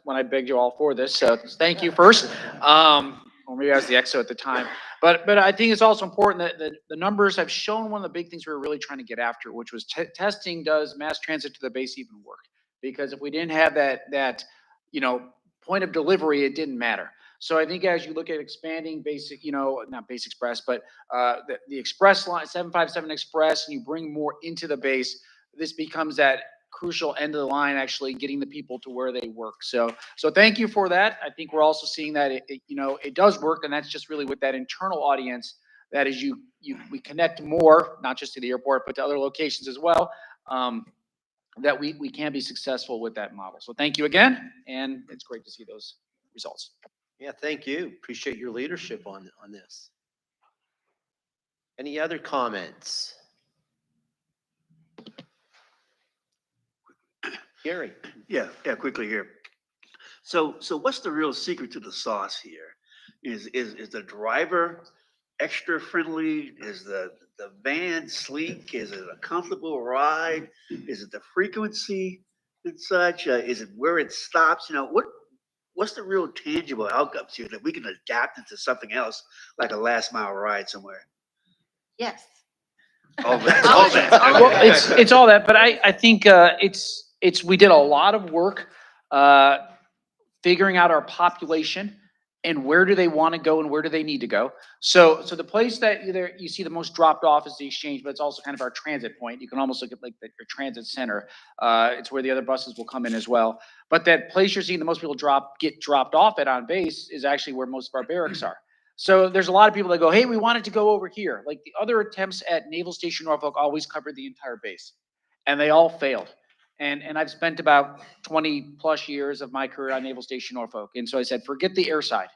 when I begged you all for this. So thank you first. Or maybe I was the EXO at the time. But I think it's also important that the numbers have shown one of the big things we were really trying to get after, which was testing. Does mass transit to the base even work? Because if we didn't have that point of delivery, it didn't matter. So I think as you look at expanding basic, not Base Express, but the Express line, 757 Express, and you bring more into the base, this becomes that crucial end of the line, actually getting the people to where they work. So thank you for that. I think we're also seeing that it does work, and that's just really with that internal audience. That is, we connect more, not just to the airport, but to other locations as well. That we can be successful with that model. So thank you again, and it's great to see those results. Yeah, thank you. Appreciate your leadership on this. Any other comments? Gary? Yeah, quickly here. So what's the real secret to the sauce here? Is the driver extra friendly? Is the van sleek? Is it a comfortable ride? Is it the frequency and such? Is it where it stops? What's the real tangible outcomes here that we can adapt into something else, like a last mile ride somewhere? Yes. All that. All that. Well, it's all that, but I think we did a lot of work figuring out our population and where do they want to go and where do they need to go. So the place that either you see the most dropped off is the exchange, but it's also kind of our transit point. You can almost look at like your transit center. It's where the other buses will come in as well. But that place you're seeing the most people get dropped off at on base is actually where most of our barracks are. So there's a lot of people that go, hey, we wanted to go over here. Like the other attempts at Naval Station Norfolk always covered the entire base, and they all failed. And I've spent about 20 plus years of my career on Naval Station Norfolk. And so I said, forget the air side.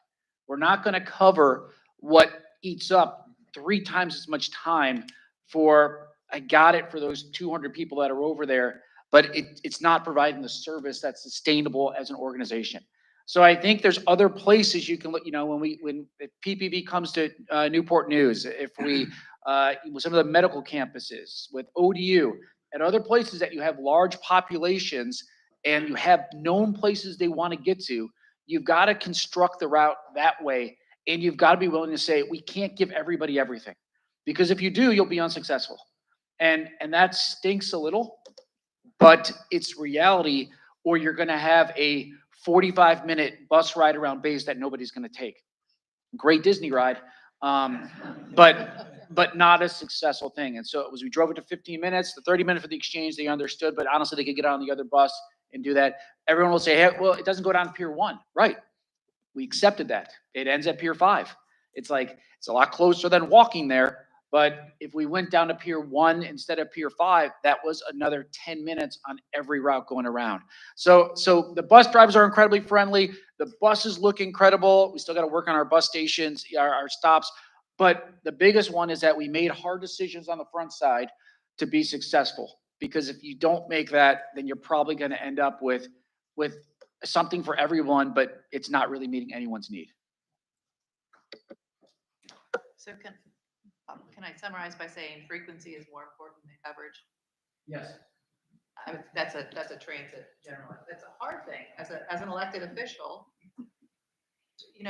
We're not going to cover what eats up 3 times as much time for, I got it for those 200 people that are over there, but it's not providing the service that's sustainable as an organization. So I think there's other places you can look, when if PPV comes to Newport News, if we, some of the medical campuses with ODU, and other places that you have large populations and you have known places they want to get to, you've got to construct the route that way. And you've got to be willing to say, we can't give everybody everything. Because if you do, you'll be unsuccessful. And that stinks a little, but it's reality, or you're going to have a 45-minute bus ride around base that nobody's going to take. Great Disney ride. But not a successful thing. And so it was, we drove it to 15 minutes, the 30 minutes for the exchange, they understood, but honestly, they could get on the other bus and do that. Everyone will say, hey, well, it doesn't go down to Pier 1. Right. We accepted that. It ends at Pier 5. It's like, it's a lot closer than walking there. But if we went down to Pier 1 instead of Pier 5, that was another 10 minutes on every route going around. So the bus drivers are incredibly friendly. The buses look incredible. We still got to work on our bus stations, our stops. But the biggest one is that we made hard decisions on the front side to be successful. Because if you don't make that, then you're probably going to end up with something for everyone, but it's not really meeting anyone's need. So can I summarize by saying frequency is more important than coverage? Yes. That's a transit general. That's a hard thing as an elected official.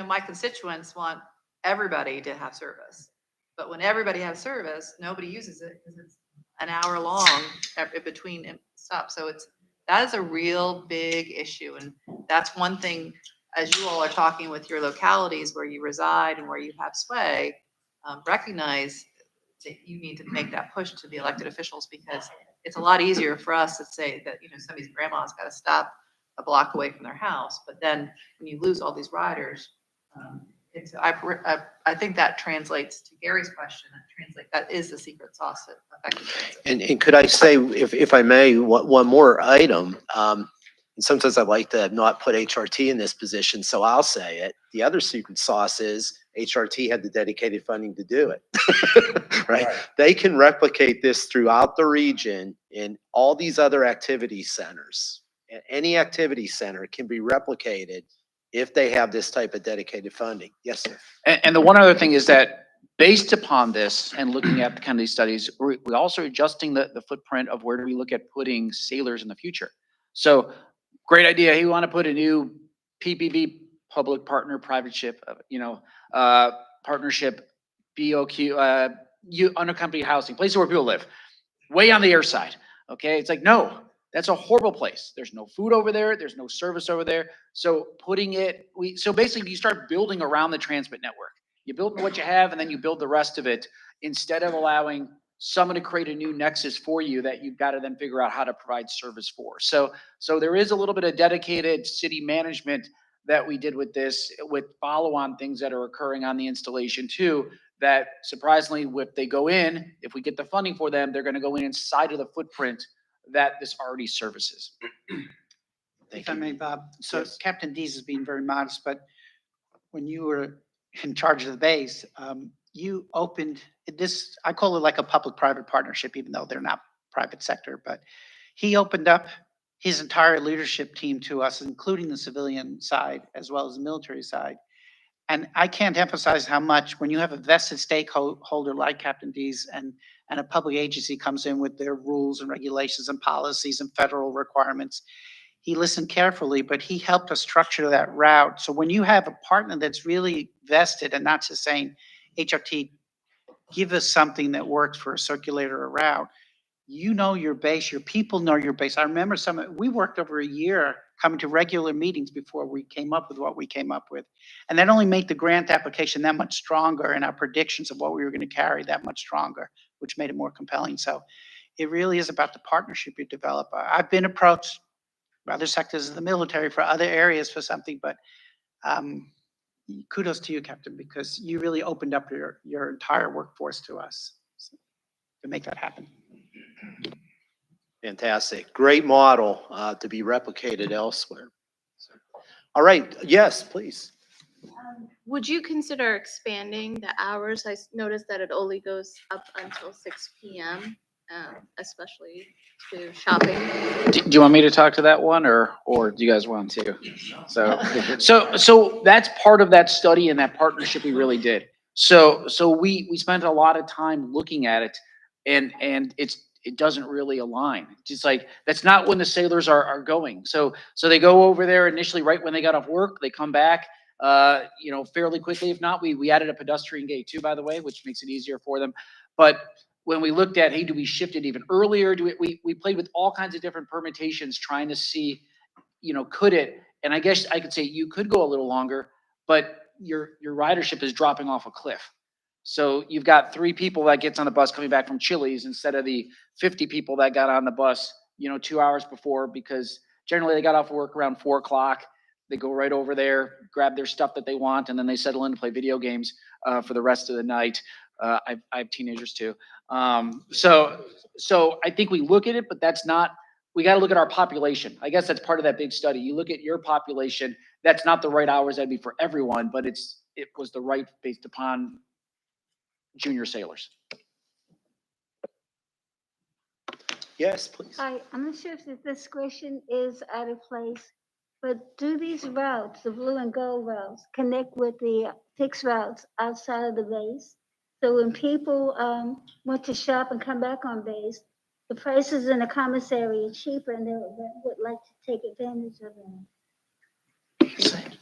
My constituents want everybody to have service, but when everybody has service, nobody uses it because it's an hour long between stops. So that is a real big issue, and that's one thing. As you all are talking with your localities where you reside and where you have sway, recognize that you need to make that push to the elected officials, because it's a lot easier for us to say that, somebody's grandma's got to stop a block away from their house. But then when you lose all these riders, I think that translates to Gary's question. That is the secret sauce of effective transit. And could I say, if I may, one more item? And sometimes I like to not put HRT in this position, so I'll say it. The other secret sauce is HRT had the dedicated funding to do it, right? They can replicate this throughout the region in all these other activity centers. Any activity center can be replicated if they have this type of dedicated funding. Yes, sir. And the one other thing is that based upon this and looking at kind of these studies, we're also adjusting the footprint of where do we look at putting sailors in the future. So great idea. You want to put a new PPV, public partner private ship, partnership, BOQ, unaccompanied housing, places where people live, way on the air side. Okay. It's like, no, that's a horrible place. There's no food over there. There's no service over there. So so basically you start building around the transit network. You build what you have and then you build the rest of it, instead of allowing someone to create a new nexus for you that you've got to then figure out how to provide service for. So there is a little bit of dedicated city management that we did with this, with follow-on things that are occurring on the installation too, that surprisingly, if they go in, if we get the funding for them, they're going to go in inside of the footprint that this already services. If I may, Bob. So Yes. Captain Dees is being very modest, but when you were in charge of the base, you opened this, I call it like a public-private partnership, even though they're not private sector, but he opened up his entire leadership team to us, including the civilian side as well as the military side. And I can't emphasize how much when you have a vested stakeholder like Captain Dees and a public agency comes in with their rules and regulations and policies and federal requirements, he listened carefully, but he helped us structure that route. So when you have a partner that's really vested and not just saying, HRT, give us something that works for a circulator or route, you know your base, your people know your base. I remember we worked over a year coming to regular meetings before we came up with what we came up with. And that only made the grant application that much stronger and our predictions of what we were going to carry that much stronger, which made it more compelling. So it really is about the partnership you develop. I've been approached by other sectors of the military for other areas for something, but kudos to you, Captain, because you really opened up your entire workforce to us to make that happen. Fantastic. Great model to be replicated elsewhere. All right. Yes, please. Would you consider expanding the hours? I noticed that it only goes up until 6 PM, especially to shopping. Do you want me to talk to that one or do you guys want to? So that's part of that study and that partnership we really did. So we spent a lot of time looking at it and it doesn't really align. Just like, that's not when the sailors are going. So they go over there initially right when they got off work, they come back, fairly quickly. If not, we added a pedestrian gate too, by the way, which makes it easier for them. But when we looked at, hey, do we shift it even earlier? We played with all kinds of different permutations trying to see, could it? And I guess I could say you could go a little longer, but your ridership is dropping off a cliff. So you've got 3 people that gets on the bus coming back from Chili's instead of the 50 people that got on the bus, 2 hours before, because generally they got off work around 4 o'clock. They go right over there, grab their stuff that they want, and then they settle in to play video games for the rest of the night. I have teenagers too. So I think we look at it, but that's not, we got to look at our population. I guess that's part of that big study. You look at your population, that's not the right hours that'd be for everyone, but it was the right based upon junior sailors. Yes, please. Hi, I'm not sure if this question is out of place, but do these routes, the blue and gold routes, connect with the fixed routes outside of the base? So when people want to shop and come back on base, the prices in the commissary are cheaper and they would like to take advantage of them.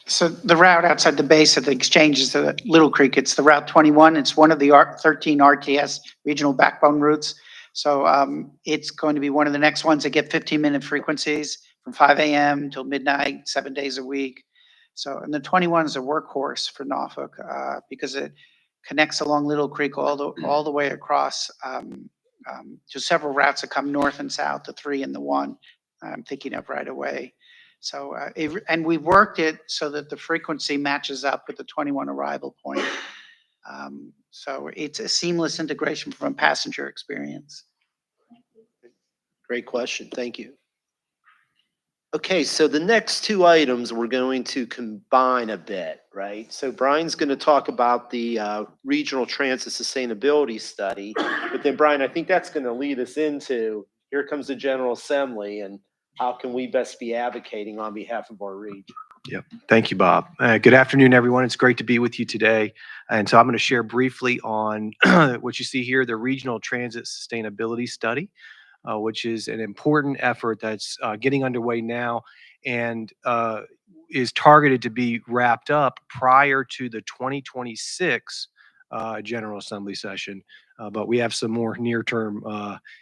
So the route outside the base of the exchange is the Little Creek. It's the Route 21. It's one of the 13 RTS regional backbone routes. So it's going to be one of the next ones that get 15-minute frequencies from 5 a.m. till midnight, 7 days a week. So, and the 21 is a workhorse for Norfolk because it connects along Little Creek all the way across to several routes that come north and south, the 3 and the 1 I'm thinking of right away. So, and we worked it so that the frequency matches up with the 21 arrival point. So it's a seamless integration from a passenger experience. Great question. Thank you. Okay, so the next 2 items we're going to combine a bit, right? So Brian's going to talk about the regional transit sustainability study, but then Brian, I think that's going to lead us into, here comes the General Assembly and how can we best be advocating on behalf of our region? Yep. Thank you, Bob. Good afternoon, everyone. It's great to be with you today. And so I'm going to share briefly on what you see here, the Regional Transit Sustainability Study, which is an important effort that's getting underway now and is targeted to be wrapped up prior to the 2026 General Assembly session. But we have some more near-term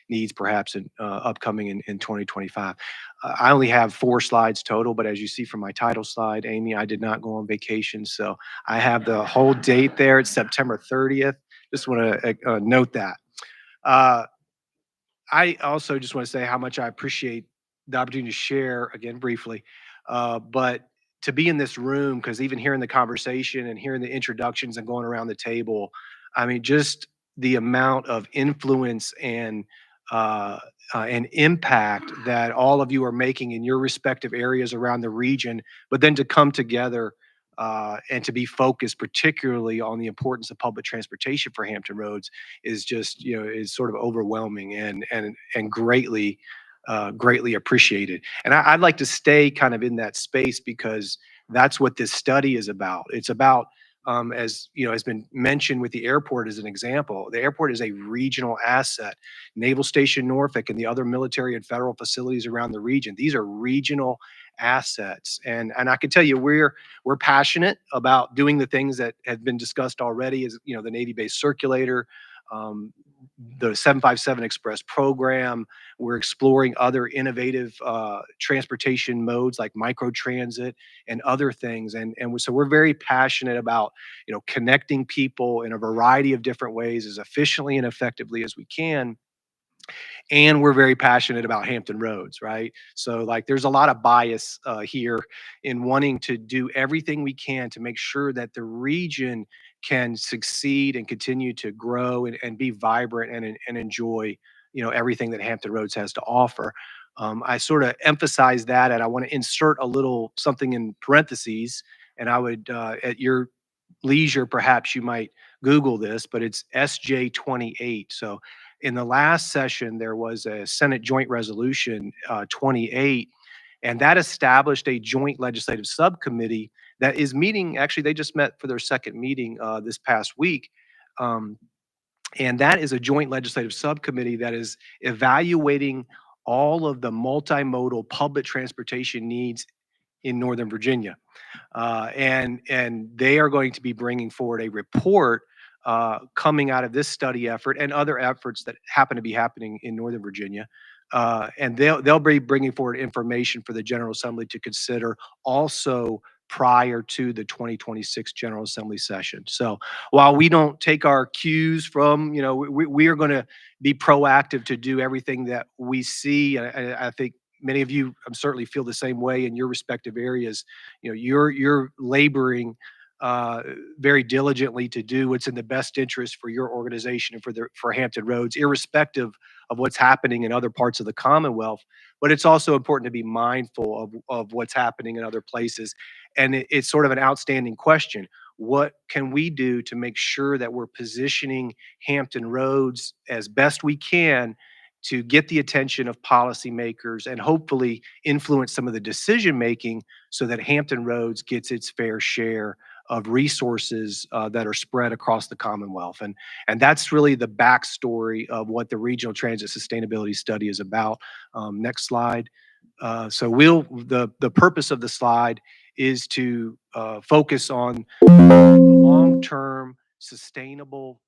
needs perhaps in upcoming in 2025. I only have 4 slides total, but as you see from my title slide, Amy, I did not go on vacation. So I have the whole date there. It's September 30th. Just want to note that. I also just want to say how much I appreciate the opportunity to share again briefly, but to be in this room, because even hearing the conversation and hearing the introductions and going around the table, I mean, just the amount of influence and impact that all of you are making in your respective areas around the region, but then to come together and to be focused particularly on the importance of public transportation for Hampton Roads is just, is sort of overwhelming and greatly appreciated. And I'd like to stay kind of in that space because that's what this study is about. It's about, as has been mentioned with the airport as an example, the airport is a regional asset. Naval Station Norfolk and the other military and federal facilities around the region, these are regional assets. And I can tell you, we're passionate about doing the things that have been discussed already, as the Navy-based circulator, the 757 Express program. We're exploring other innovative transportation modes like microtransit and other things. So we're very passionate about, connecting people in a variety of different ways as efficiently and effectively as we can. And we're very passionate about Hampton Roads, right? So like there's a lot of bias here in wanting to do everything we can to make sure that the region can succeed and continue to grow and be vibrant and enjoy, everything that Hampton Roads has to offer. I sort of emphasize that, and I want to insert a little something in parentheses, and I would, at your leisure, perhaps you might Google this, but it's SJ28. So in the last session, there was a Senate Joint Resolution 28, and that established a joint legislative subcommittee that is meeting. Actually, they just met for their second meeting this past week. And that is a joint legislative subcommittee that is evaluating all of the multimodal public transportation needs in Northern Virginia. And they are going to be bringing forward a report coming out of this study effort and other efforts that happen to be happening in Northern Virginia. And they'll be bringing forward information for the General Assembly to consider also prior to the 2026 General Assembly session. So while we don't take our cues from, we are going to be proactive to do everything that we see. I think many of you certainly feel the same way in your respective areas. You're laboring very diligently to do what's in the best interest for your organization and for Hampton Roads, irrespective of what's happening in other parts of the Commonwealth. But it's also important to be mindful of what's happening in other places. And it's sort of an outstanding question. What can we do to make sure that we're positioning Hampton Roads as best we can to get the attention of policymakers and hopefully influence some of the decision making so that Hampton Roads gets its fair share of resources that are spread across the Commonwealth. And that's really the backstory of what the Regional Transit Sustainability Study is about. Next slide. So the purpose of the slide is to focus on long-term sustainable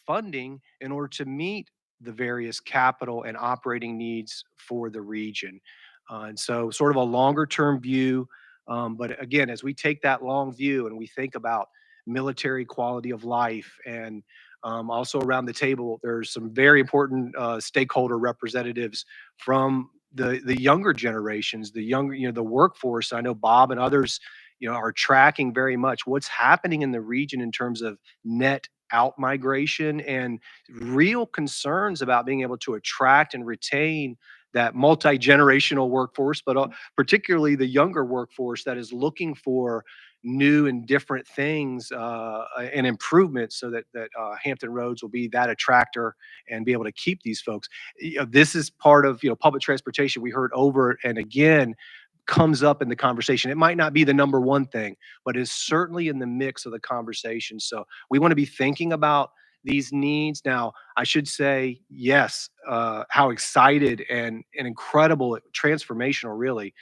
funding in order to meet the various capital and operating needs for the region. And so sort of a longer term view. But again, as we take that long view and we think about military quality of life and also around the table, there's some very important stakeholder representatives from the younger generations, the workforce. I know Bob and others, are tracking very much what's happening in the region in terms of net out migration and real concerns about being able to attract and retain that multi-generational workforce, but particularly the younger workforce that is looking for new and different things and improvements so that Hampton Roads will be that attractor and be able to keep these folks. This is part of public transportation. We heard over and again comes up in the conversation. It might not be the number one thing, but it's certainly in the mix of the conversation. So we want to be thinking about these needs. Now, I should say, yes, how excited and incredible, transformational really,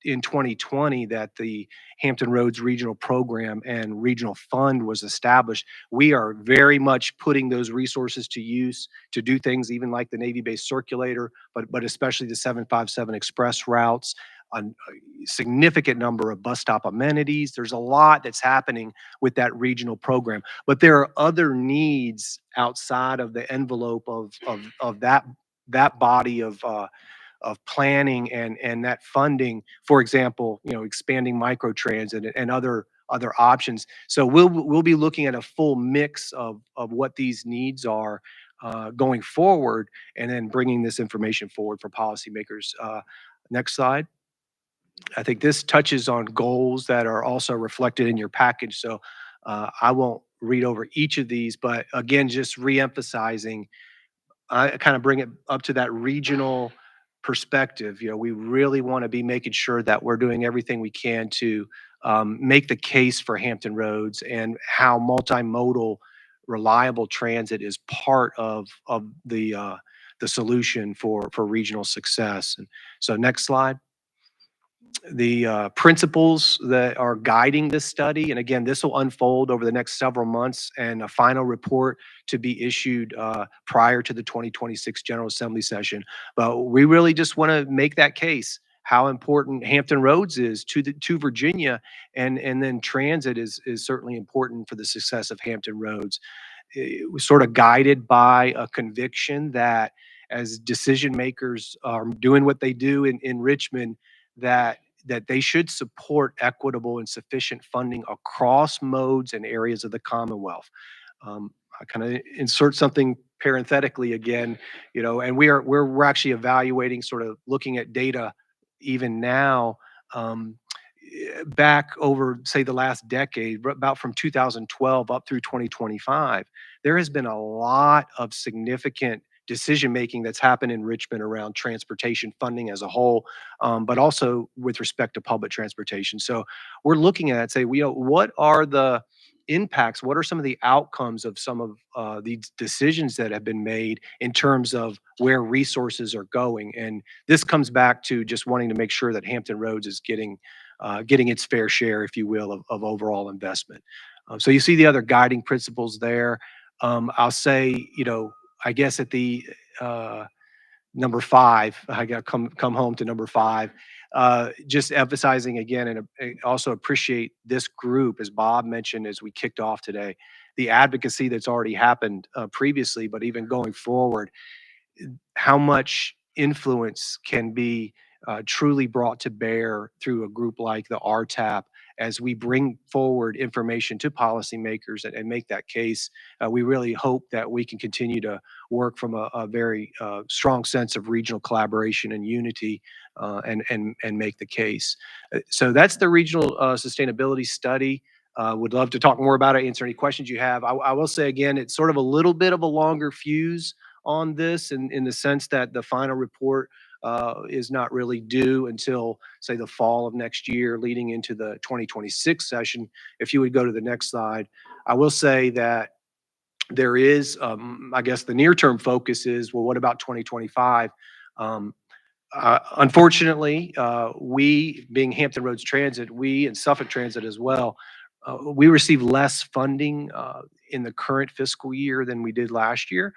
in 2020 that the Hampton Roads Regional Program and Regional Fund was established. We are very much putting those resources to use to do things even like the Navy-based circulator, but especially the 757 Express routes, a significant number of bus stop amenities. There's a lot that's happening with that regional program, but there are other needs outside of the envelope of that body of planning and that funding. For example, expanding microtransit and other options. So we'll be looking at a full mix of what these needs are going forward, and then bringing this information forward for policymakers. Next slide. I think this touches on goals that are also reflected in your package. So I won't read over each of these, but again, just reemphasizing, I kind of bring it up to that regional perspective. We really want to be making sure that we're doing everything we can to make the case for Hampton Roads and how multimodal, reliable transit is part of the solution for regional success. And so next slide. principles that are guiding this study. And again, this will unfold over the next several months and a final report to be issued prior to the 2026 General Assembly session. But we really just want to make that case how important Hampton Roads is to Virginia, and then transit is certainly important for the success of Hampton Roads. It was sort of guided by a conviction that as decision makers are doing what they do in Richmond, that they should support equitable and sufficient funding across modes and areas of the Commonwealth. I kind of insert something parenthetically again, and we're actually evaluating, sort of looking at data even now. Back over, say, the last decade, about from 2012 up through 2025, there has been a lot of significant decision making that's happened in Richmond around transportation funding as a whole, but also with respect to public transportation. So we're looking at it, say, what are the impacts? What are some of the outcomes of some of these decisions that have been made in terms of where resources are going? And this comes back to just wanting to make sure that Hampton Roads is getting its fair share, if you will, of overall investment. So you see the other guiding principles there. I'll say, I guess at the number 5, I got to come home to number 5. Just emphasizing again, and also appreciate this group, as Bob mentioned as we kicked off today, the advocacy that's already happened previously, but even going forward, how much influence can be truly brought to bear through a group like the RTAP as we bring forward information to policymakers and make that case. We really hope that we can continue to work from a very strong sense of regional collaboration and unity, and make the case. So that's the regional sustainability study. Would love to talk more about it, answer any questions you have. I will say again, it's sort of a little bit of a longer fuse on this in the sense that the final report is not really due until, say, the fall of next year, leading into the 2026 session. If you would go to the next slide, I will say that there is, I guess the near-term focus is, well, what about 2025? Unfortunately, we, being Hampton Roads Transit, we and Suffolk Transit as well, we receive less funding in the current fiscal year than we did last year.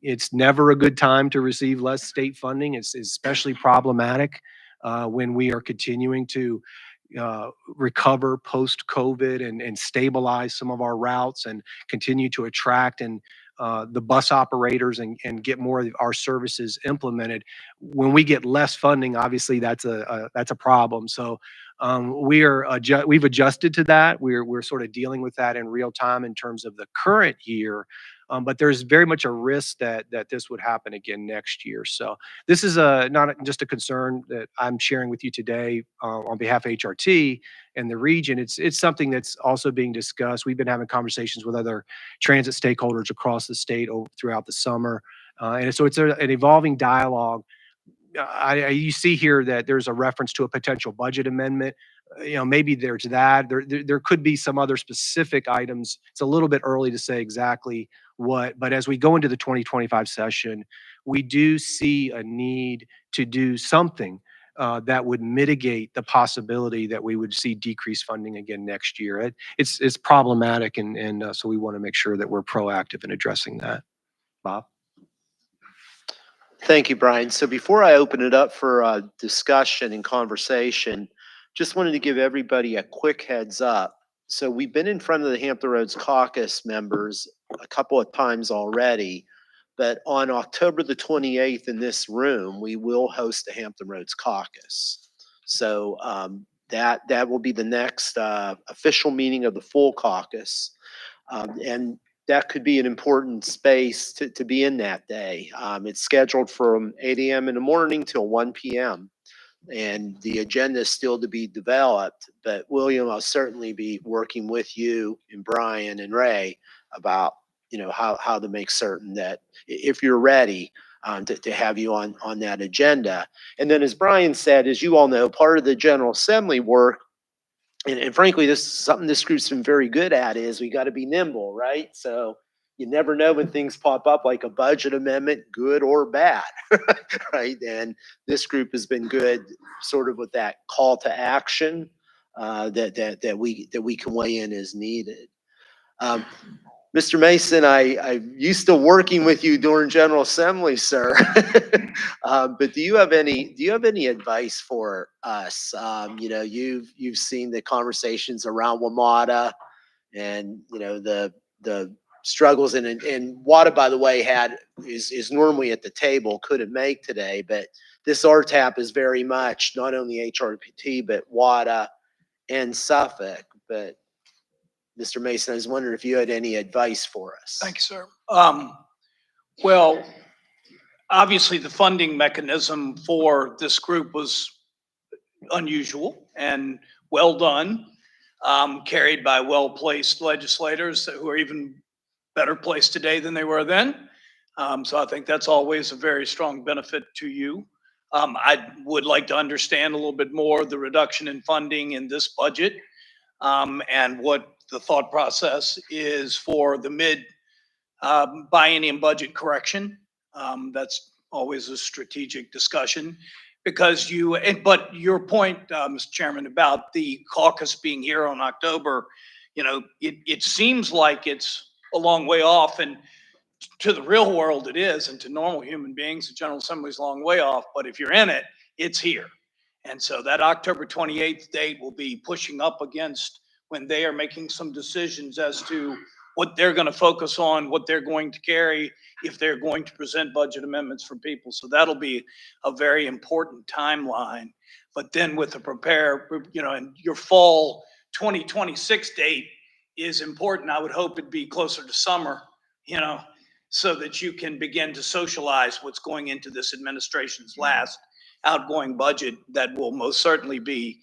It's never a good time to receive less state funding. It's especially problematic when we are continuing to recover post-COVID and stabilize some of our routes and continue to attract the bus operators and get more of our services implemented. When we get less funding, obviously that's a problem. So we've adjusted to that. We're sort of dealing with that in real time in terms of the current year. But there's very much a risk that this would happen again next year. So this is not just a concern that I'm sharing with you today on behalf of HRT and the region. It's something that's also being discussed. We've been having conversations with other transit stakeholders across the state throughout the summer. And so it's an evolving dialogue. You see here that there's a reference to a potential budget amendment. Maybe there's that. There could be some other specific items. It's a little bit early to say exactly what, but as we go into the 2025 session, we do see a need to do something that would mitigate the possibility that we would see decreased funding again next year. It's problematic, and so we want to make sure that we're proactive in addressing that. Bob? Thank you, Brian. So before I open it up for discussion and conversation, just wanted to give everybody a quick heads up. So we've been in front of the Hampton Roads Caucus members a couple of times already, but on October the 28th in this room, we will host the Hampton Roads Caucus. So that will be the next official meeting of the full caucus. And that could be an important space to be in that day. It's scheduled from 8 a.m. in the morning till 1 p.m. And the agenda is still to be developed. But William, I'll certainly be working with you and Brian and Ray about how to make certain that if you're ready to have you on that agenda. And then, as Brian said, as you all know, part of the General Assembly work, and frankly, this is something this group's been very good at, is we got to be nimble, right? So you never know when things pop up like a budget amendment, good or bad, right? And this group has been good, sort of with that call to action that we can weigh in as needed. Mr. Mason, I used to working with you during General Assembly, sir. But do you have any advice for us? You've seen the conversations around WMATA and, the struggles and WADA, by the way, is normally at the table, couldn't make today, but this RTAP is very much not only HRPT, but WADA and Suffolk. But Mr. Mason, I was wondering if you had any advice for us. Thank you, sir. Well, obviously the funding mechanism for this group was unusual and well done, carried by well-placed legislators who are even better placed today than they were then. So I think that's always a very strong benefit to you. I would like to understand a little bit more the reduction in funding in this budget, and what the thought process is for the mid biennium budget correction. That's always a strategic discussion because but your point, Mr. Chairman, about the caucus being here on October, it seems like it's a long way off, and to the real world it is, and to normal human beings, the General Assembly is a long way off, but if you're in it, it's here. And so that October 28th date will be pushing up against when they are making some decisions as to what they're going to focus on, what they're going to carry, if they're going to present budget amendments for people. So that'll be a very important timeline. But then with the and your fall 2026 date is important. I would hope it'd be closer to summer, so that you can begin to socialize what's going into this administration's last outgoing budget that will most certainly be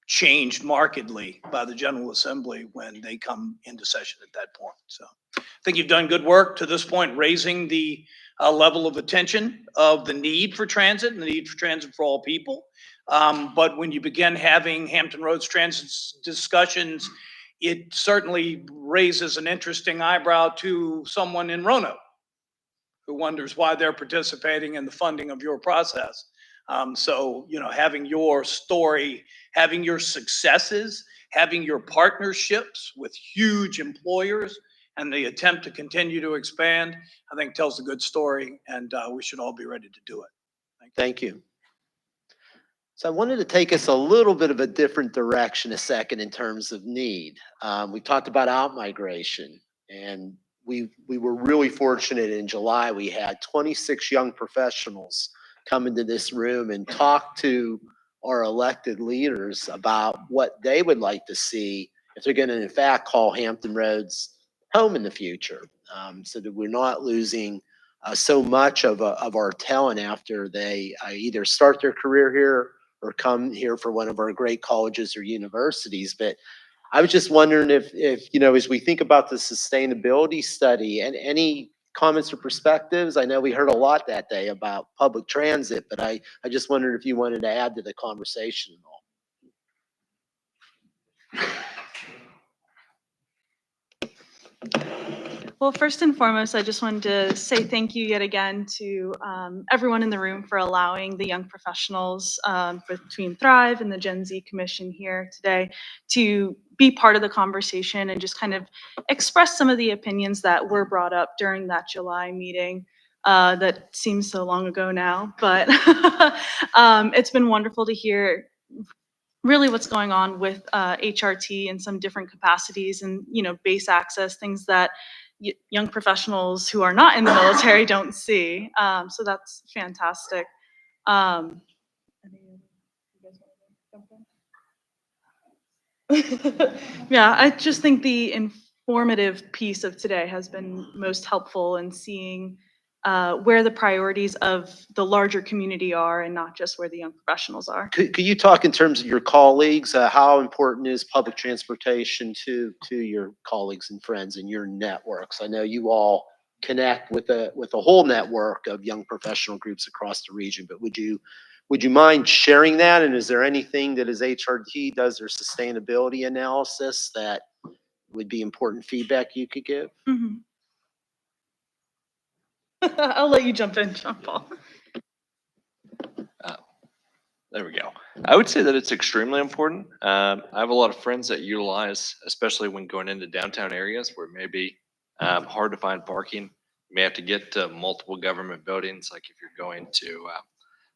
changed markedly by the General Assembly when they come into session at that point. So I think you've done good work to this point, raising the level of attention of the need for transit and the need for transit for all people. But when you begin having Hampton Roads transit discussions, it certainly raises an interesting eyebrow to someone in Roanoke who wonders why they're participating in the funding of your process. So, having your story, having your successes, having your partnerships with huge employers and the attempt to continue to expand, I think tells a good story, and we should all be ready to do it. Thank you. So I wanted to take us a little bit of a different direction a second in terms of need. We talked about out-migration, and we were really fortunate in July. We had 26 young professionals come into this room and talk to our elected leaders about what they would like to see if they're going to, in fact, call Hampton Roads home in the future, so that we're not losing so much of our talent after they either start their career here or come here for one of our great colleges or universities. But I was just wondering if as we think about the sustainability study, and any comments or perspectives. I know we heard a lot that day about public transit, but I just wondered if you wanted to add to the conversation at all. Well, first and foremost, I just wanted to say thank you yet again to everyone in the room for allowing the young professionals between Thrive and the Gen Z Commission here today to be part of the conversation and just kind of express some of the opinions that were brought up during that July meeting. That seems so long ago now, but it's been wonderful to hear really what's going on with HRT in some different capacities and, base access, things that young professionals who are not in the military don't see. So that's fantastic. Yeah, I just think the informative piece of today has been most helpful in seeing where the priorities of the larger community are and not just where the young professionals are. Could you talk in terms of your colleagues? How important is public transportation to your colleagues and friends in your networks? I know you all connect with a whole network of young professional groups across the region, but would you mind sharing that? And is there anything that as HRT does their sustainability analysis that would be important feedback you could give? Mm-hmm. I'll let you jump in, John Paul. There we go. I would say that it's extremely important. I have a lot of friends that utilize, especially when going into downtown areas where it may be hard to find parking. You may have to get to multiple government buildings, like if you're going to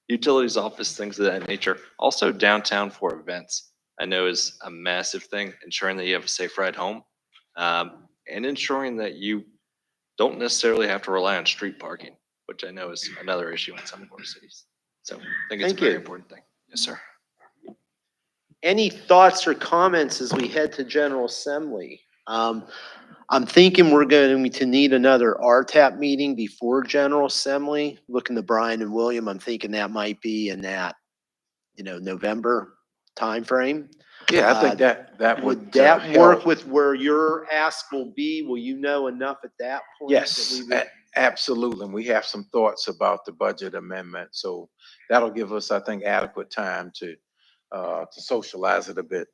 utilities office, things of that nature. Also downtown for events, I know is a massive thing, ensuring that you have a safe ride home, and ensuring that you don't necessarily have to rely on street parking, which I know is another issue in some of our cities. So I think it's a Thank very you. important thing. Yes, sir. Any thoughts or comments as we head to General Assembly? I'm thinking we're going to need another RTAP meeting before General Assembly. Looking to Brian and William, I'm thinking that might be in that, November timeframe. Yeah, I think that Would would that help. work with where your ask will be? Will you know enough at that point? that Yes, we would- absolutely. We have some thoughts about the budget amendment, so that'll give us, I think, adequate time to socialize it a bit,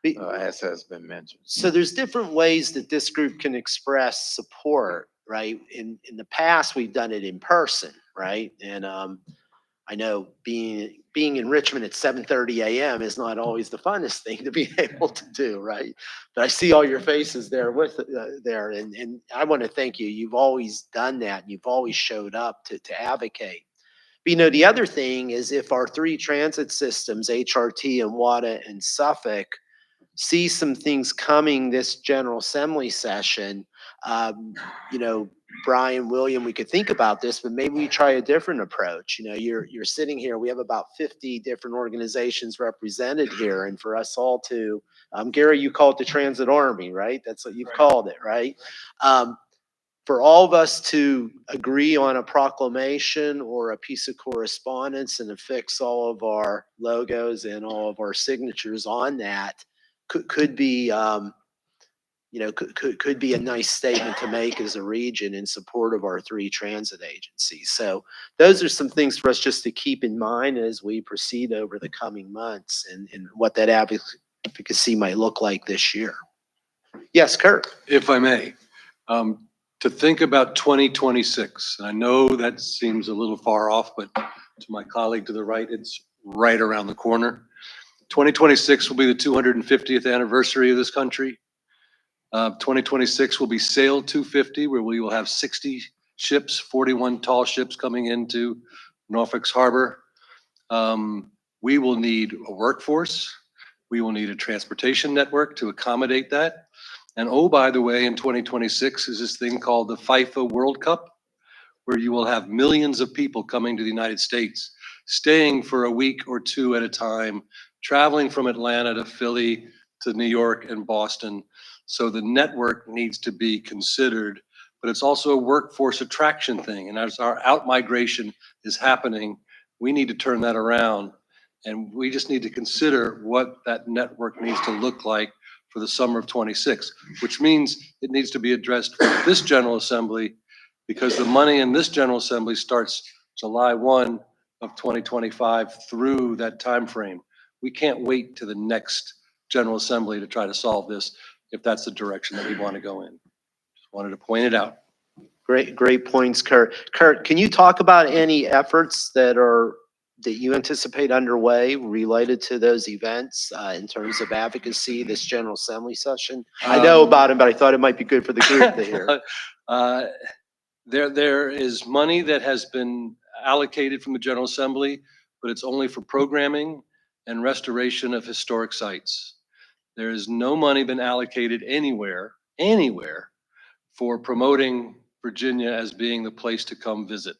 as has been mentioned. So there's different ways that this group can express support, right? In the past, we've done it in person, right? And I know being in Richmond at 7:30 a.m. is not always the funnest thing to be able to do, right? But I see all your faces there there, and I want to thank you. You've always done that, and you've always showed up to advocate. But the other thing is if our three transit systems, HRT and WADA and Suffolk, see some things coming this General Assembly session, Brian, William, we could think about this, but maybe we try a different approach. You're sitting here, we have about 50 different organizations represented here, and for us all to, Gary, you call it the Transit Army, right? That's what you've called it, right? For all of us to agree on a proclamation or a piece of correspondence and affix all of our logos and all of our signatures on that could be, could be a nice statement to make as a region in support of our three transit agencies. So those are some things for us just to keep in mind as we proceed over the coming months and what that advocacy might look like this year. Yes, Kurt. If I may, to think about 2026, and I know that seems a little far off, but to my colleague to the right, it's right around the corner. 2026 will be the 250th anniversary of this country. 2026 will be Sail 250, where we will have 60 ships, 41 tall ships coming into Norfolk's Harbor. We will need a workforce. We will need a transportation network to accommodate that. And oh, by the way, in 2026 is this thing called the FIFA World Cup, where you will have millions of people coming to the United States, staying for a week or two at a time, traveling from Atlanta to Philly to New York and Boston. So the network needs to be considered, but it's also a workforce attraction thing. And as our out-migration is happening, we need to turn that around. And we just need to consider what that network needs to look like for the summer of 26, which means it needs to be addressed for this General Assembly, because the money in this General Assembly starts July 1 of 2025 through that time frame. We can't wait to the next General Assembly to try to solve this if that's the direction that we want to go in. Just wanted to point it out. Great points, Kurt. Kurt, can you talk about any efforts that you anticipate underway related to those events in terms of advocacy this General Assembly session? I know about them, but I thought it might be good for the group to hear. There is money that has been allocated from the General Assembly, but it's only for programming and restoration of historic sites. There is no money been allocated anywhere for promoting Virginia as being the place to come visit.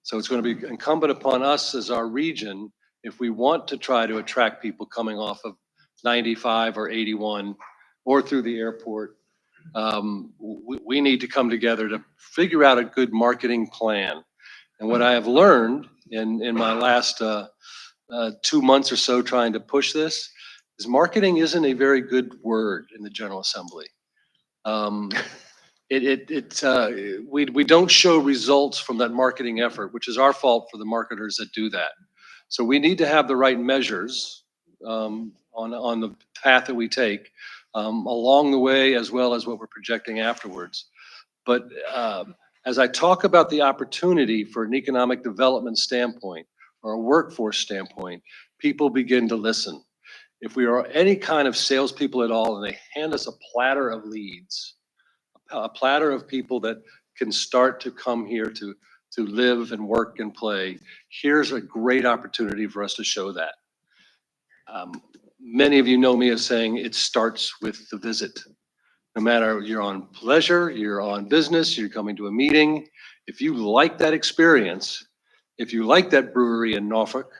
So it's going to be incumbent upon us as our region, if we want to try to attract people coming off of 95 or 81 or through the airport, we need to come together to figure out a good marketing plan. And what I have learned in my last 2 months or so trying to push this is marketing isn't a very good word in the General Assembly. We don't show results from that marketing effort, which is our fault for the marketers that do that. So we need to have the right measures on the path that we take along the way, as well as what we're projecting afterwards. But As I talk about the opportunity for an economic development standpoint or a workforce standpoint, people begin to listen. If we are any kind of salespeople at all and they hand us a platter of leads, a platter of people that can start to come here to live and work and play, here's a great opportunity for us to show that. Many of you know me as saying it starts with the visit. No matter you're on pleasure, you're on business, you're coming to a meeting, if you like that experience, if you like that brewery in Norfolk,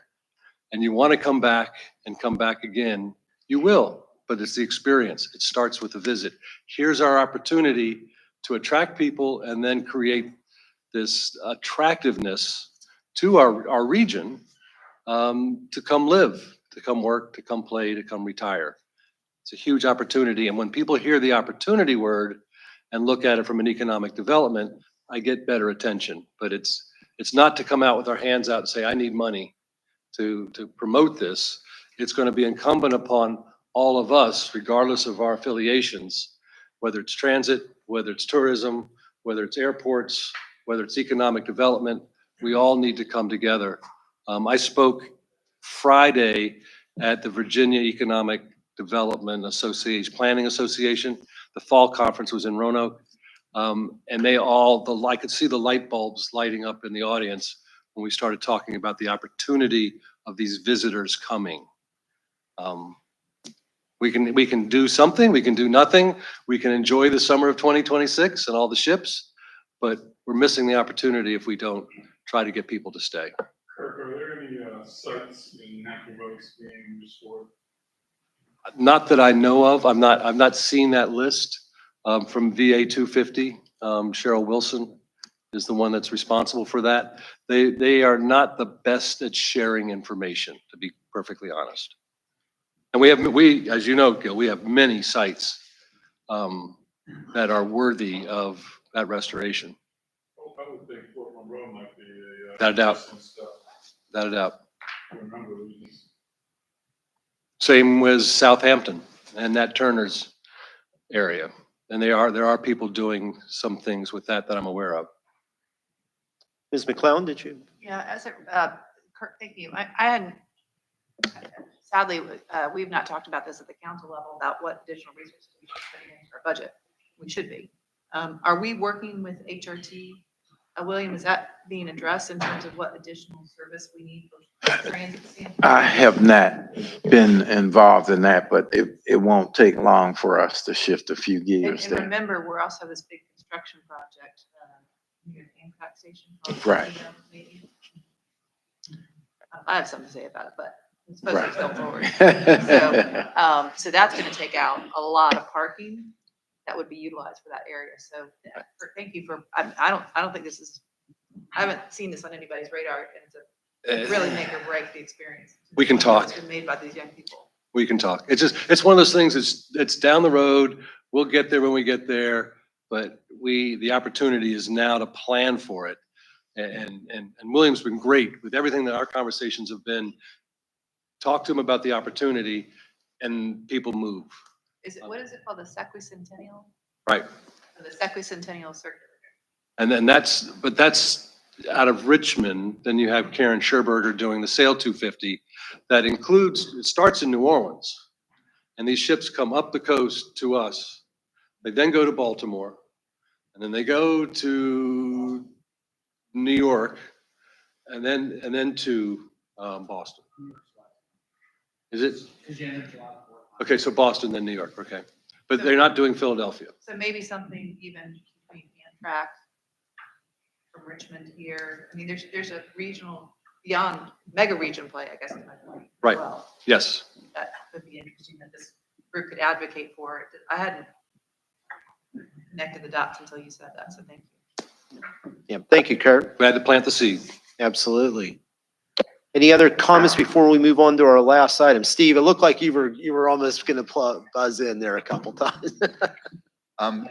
and you want to come back and come back again, you will, but it's the experience. It starts with a visit. Here's our opportunity to attract people and then create this attractiveness to our region to come live, to come work, to come play, to come retire. It's a huge opportunity. And when people hear the opportunity word and look at it from an economic development, I get better attention. But it's not to come out with our hands out and say, I need money to promote this. It's going to be incumbent upon all of us, regardless of our affiliations, whether it's transit, whether it's tourism, whether it's airports, whether it's economic development, we all need to come together. I spoke Friday at the Virginia Economic Development Association, Planning Association. The fall conference was in Roanoke. And they all, I could see the light bulbs lighting up in the audience when we started talking about the opportunity of these visitors coming. We can do something, we can do nothing. We can enjoy the summer of 2026 and all the ships, but we're missing the opportunity if we don't try to get people to stay. Kirk, are there any sites in Hampton Roads being restored? Not that I know of. I've not seen that list from VA 250. Cheryl Wilson is the one that's responsible for that. They are not the best at sharing information, to be perfectly honest. And we, as you know, Gil, we have many sites that are worthy of that restoration. I would think Fort Monroe might be a. Without a doubt. interesting step. Without a doubt. Remember, regions. Same with Southampton and Nat Turner's area. And there are people doing some things with that I'm aware of. Ms. McClellan, did you? Yeah, Kirk, thank you. I hadn't, sadly, we've not talked about this at the council level about what additional resources we should put into our budget. We should be. Are we working with HRT? William, is that being addressed in terms of what additional service we need for transit standpoint? I have not been involved in that, but it won't take long for us to shift a few gears And there. remember, we're also have this big construction project near the Amtrak station. Right. Maybe. I have something to say about it, but it's supposed to go forward. So that's going to take out a lot of parking that would be utilized for that area. So thank you for, I don't think this is, I haven't seen this on anybody's radar, and it's really make or break the experience. We can talk. It's been made by these young people. We can talk. It's one of those things, it's down the road. We'll get there when we get there, but the opportunity is now to plan for it. And William's been great with everything that our conversations have been. Talk to him about the opportunity and people move. What is it called? The Sequicentennial? Right. The Sequicentennial Circuit. And then that's out of Richmond. Then you have Karen Scherberger doing the Sail 250. That includes, it starts in New Orleans. And these ships come up the coast to us. They then go to Baltimore. And then they go to New York. And then to Boston. Is it? Okay, so Boston, then New York, okay. But they're not doing Philadelphia. So maybe something even between Amtrak from Richmond here. I mean, there's a regional, beyond mega region play, I guess is my point. as Right. well. Yes. That could be interesting that this group could advocate for it. I hadn't connected the dots until you said that, so thank you. Yeah, thank you, Kurt. Glad to plant the seed. Absolutely. Any other comments before we move on to our last item? Steve, it looked like you were almost going to buzz in there a couple times.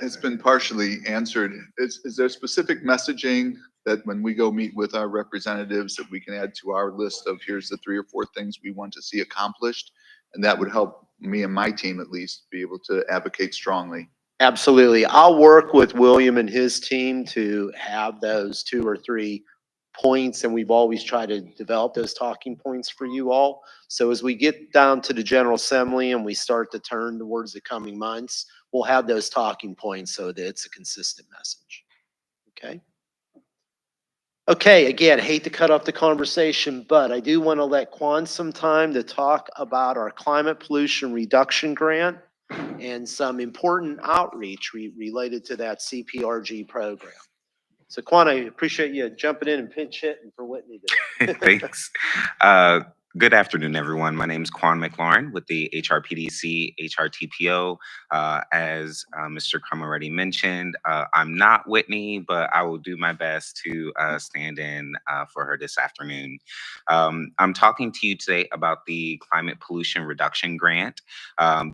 It's been partially answered. Is there specific messaging that when we go meet with our representatives that we can add to our list of here's the 3 or 4 things we want to see accomplished? And that would help me and my team at least be able to advocate strongly. Absolutely. I'll work with William and his team to have those 2 or 3 points, and we've always tried to develop those talking points for you all. So as we get down to the General Assembly and we start to turn towards the coming months, we'll have those talking points so that it's a consistent message. Okay? Okay, again, hate to cut off the conversation, but I do want to let Quan some time to talk about our climate pollution reduction grant and some important outreach related to that CPRG program. So Quan, I appreciate you jumping in and pinch hitting for Whitney today. Thanks. Uh, Good afternoon, everyone. My name is Quan McLaurin with the HRPDC, HRTPO. As Mr. Crum already mentioned, I'm not Whitney, but I will do my best to stand in for her this afternoon. I'm talking to you today about the Climate Pollution Reduction Grant.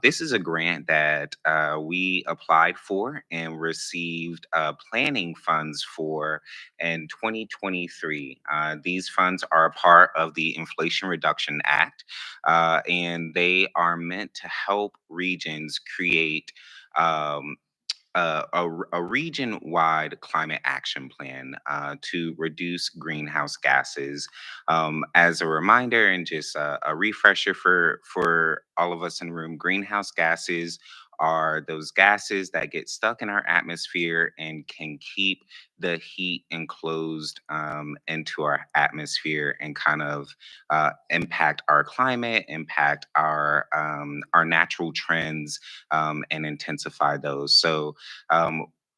This is a grant that we applied for and received planning funds for in 2023. These funds are a part of the Inflation Reduction Act, and they are meant to help regions create a region-wide climate action plan to reduce greenhouse gases. As a reminder and just a refresher for all of us in the room, greenhouse gases are those gases that get stuck in our atmosphere and can keep the heat enclosed into our atmosphere and kind of impact our climate, impact our natural trends, and intensify those. So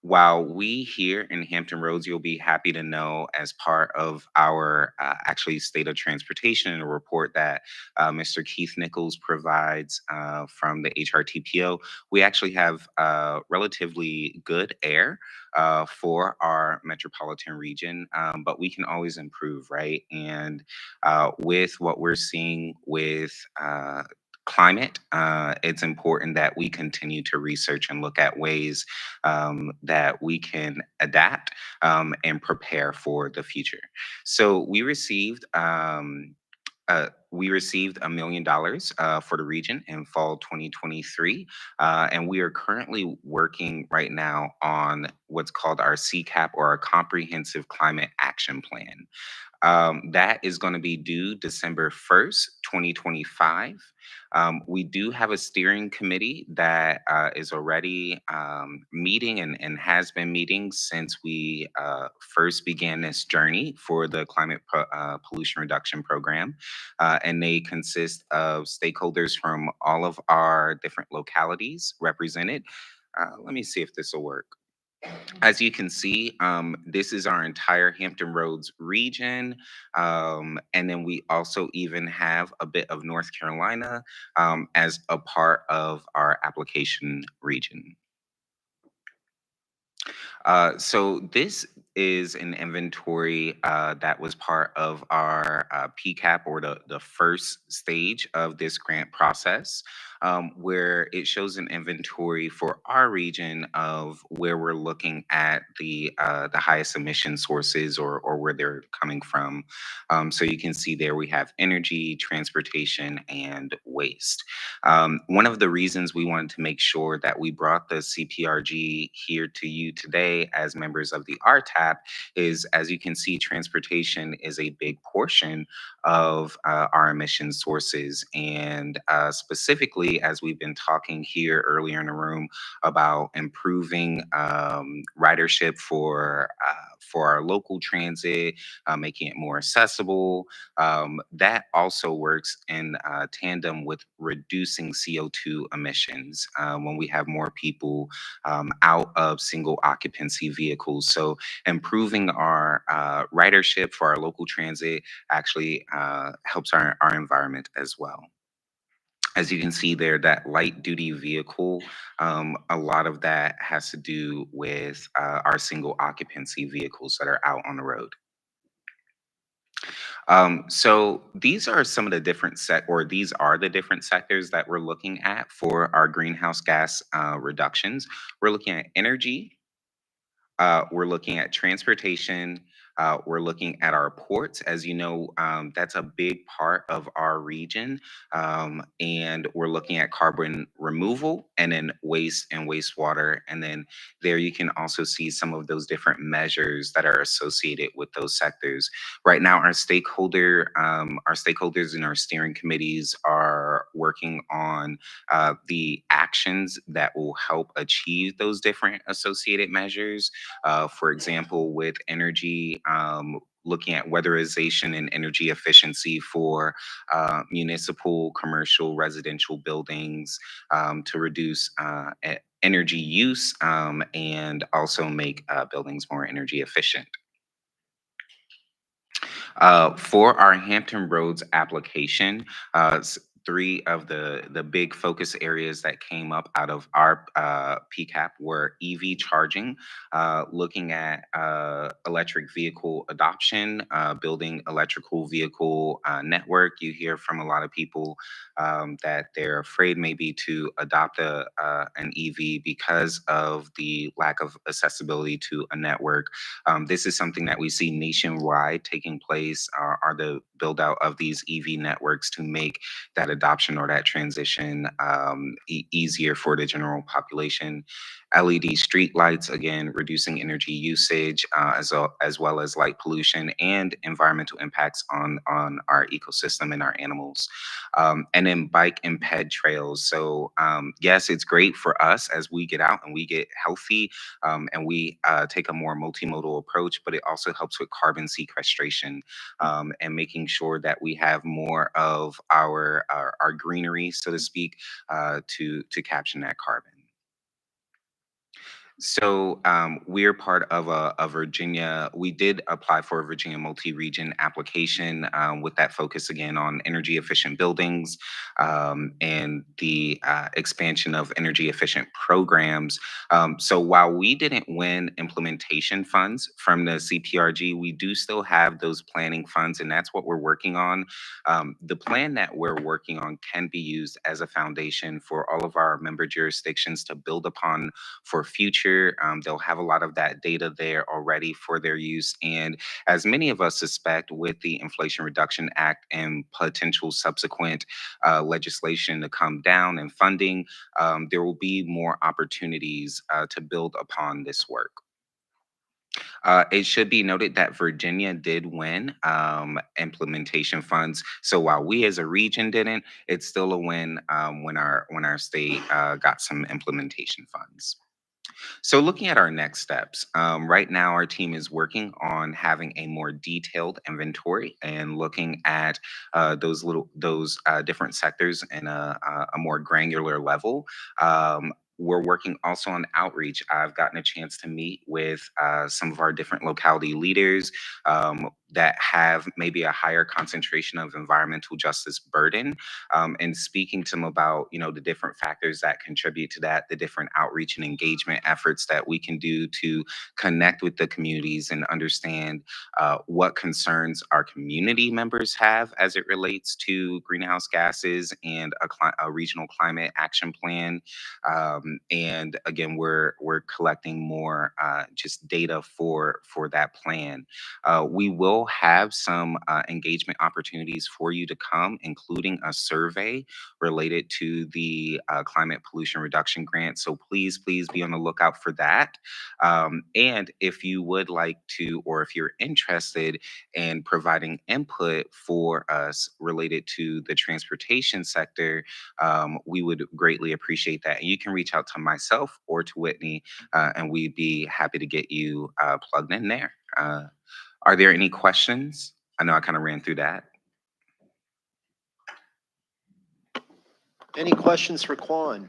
while we here in Hampton Roads, you'll be happy to know as part of our actually state of transportation and a report that Mr. Keith Nichols provides from the HRTPO, we actually have relatively good air for our metropolitan region, but we can always improve, right? And with what we're seeing with climate, it's important that we continue to research and look at ways that we can adapt and prepare for the future. So we received $1 million for the region in fall 2023, and we are currently working right now on what's called our CCAP, or our Comprehensive Climate Action Plan. That is going to be due December 1st, 2025. We do have a steering committee that is already meeting and has been meeting since we first began this journey for the Climate Pollution Reduction Program. And they consist of stakeholders from all of our different localities represented. Let me see if this will work. As you can see, this is our entire Hampton Roads region. And then we also even have a bit of North Carolina as a part of our application region. So this is an inventory that was part of our PCAP, or the first stage of this grant process, where it shows an inventory for our region of where we're looking at the highest emission sources, or where they're coming from. So you can see there we have energy, transportation, and waste. One of the reasons we wanted to make sure that we brought the CPRG here to you today as members of the RTAP is, as you can see, transportation is a big portion of our emission sources. And specifically, as we've been talking here earlier in the room about improving ridership for our local transit, making it more accessible, that also works in tandem with reducing CO2 emissions when we have more people out of single occupancy vehicles. So improving our ridership for our local transit actually helps our environment as well. As you can see there, that light duty vehicle, a lot of that has to do with our single occupancy vehicles that are out on the road. So these are some of the different these are the different sectors that we're looking at for our greenhouse gas reductions. We're looking at energy, we're looking at transportation, We're looking at our ports. As you know, that's a big part of our region. And we're looking at carbon removal and then waste and wastewater. And then there you can also see some of those different measures that are associated with those sectors. Right now, our stakeholders in our steering committees are working on the actions that will help achieve those different associated measures. For example, with energy, looking at weatherization and energy efficiency for municipal, commercial, residential buildings to reduce energy use and also make buildings more energy efficient. For our Hampton Roads application, three of the big focus areas that came up out of our PCAP were EV charging, looking at electric vehicle adoption, building electrical vehicle network. You hear from a lot of people that they're afraid maybe to adopt an EV because of the lack of accessibility to a network. This is something that we see nationwide taking place, are the build out of these EV networks to make that adoption or that transition easier for the general population. LED street lights, again, reducing energy usage as well as light pollution and environmental impacts on our ecosystem and our animals. And then bike and ped trails. So yes, it's great for us as we get out and we get healthy and we take a more multimodal approach, but it also helps with carbon sequestration and making sure that we have more of our greenery, so to speak, to capture that carbon. So we're part of a Virginia. We did apply for a Virginia multi-region application with that focus again on energy efficient buildings and the expansion of energy efficient programs. So while we didn't win implementation funds from the CPRG, we do still have those planning funds, and that's what we're working on. The plan that we're working on can be used as a foundation for all of our member jurisdictions to build upon for future. They'll have a lot of that data there already for their use. And as many of us suspect, with the Inflation Reduction Act and potential subsequent legislation to come down and funding, there will be more opportunities to build upon this work. It should be noted that Virginia did win implementation funds. So while we as a region didn't, it's still a win when our state got some implementation funds. So looking at our next steps, right now our team is working on having a more detailed inventory and looking at those different sectors in a more granular level. We're working also on outreach. I've gotten a chance to meet with some of our different locality leaders that have maybe a higher concentration of environmental justice burden, and speaking to them about the different factors that contribute to that, the different outreach and engagement efforts that we can do to connect with the communities and understand what concerns our community members have as it relates to greenhouse gases and a regional climate action plan. And again, we're collecting more just data for that plan. We will have some engagement opportunities for you to come, including a survey related to the climate pollution reduction grant. So please be on the lookout for that. And if you would like to, or if you're interested in providing input for us related to the transportation sector, we would greatly appreciate that. And you can reach out to myself or to Whitney, and we'd be happy to get you plugged in there. Are there any questions? I know I kind of ran through that. Any questions for Quan?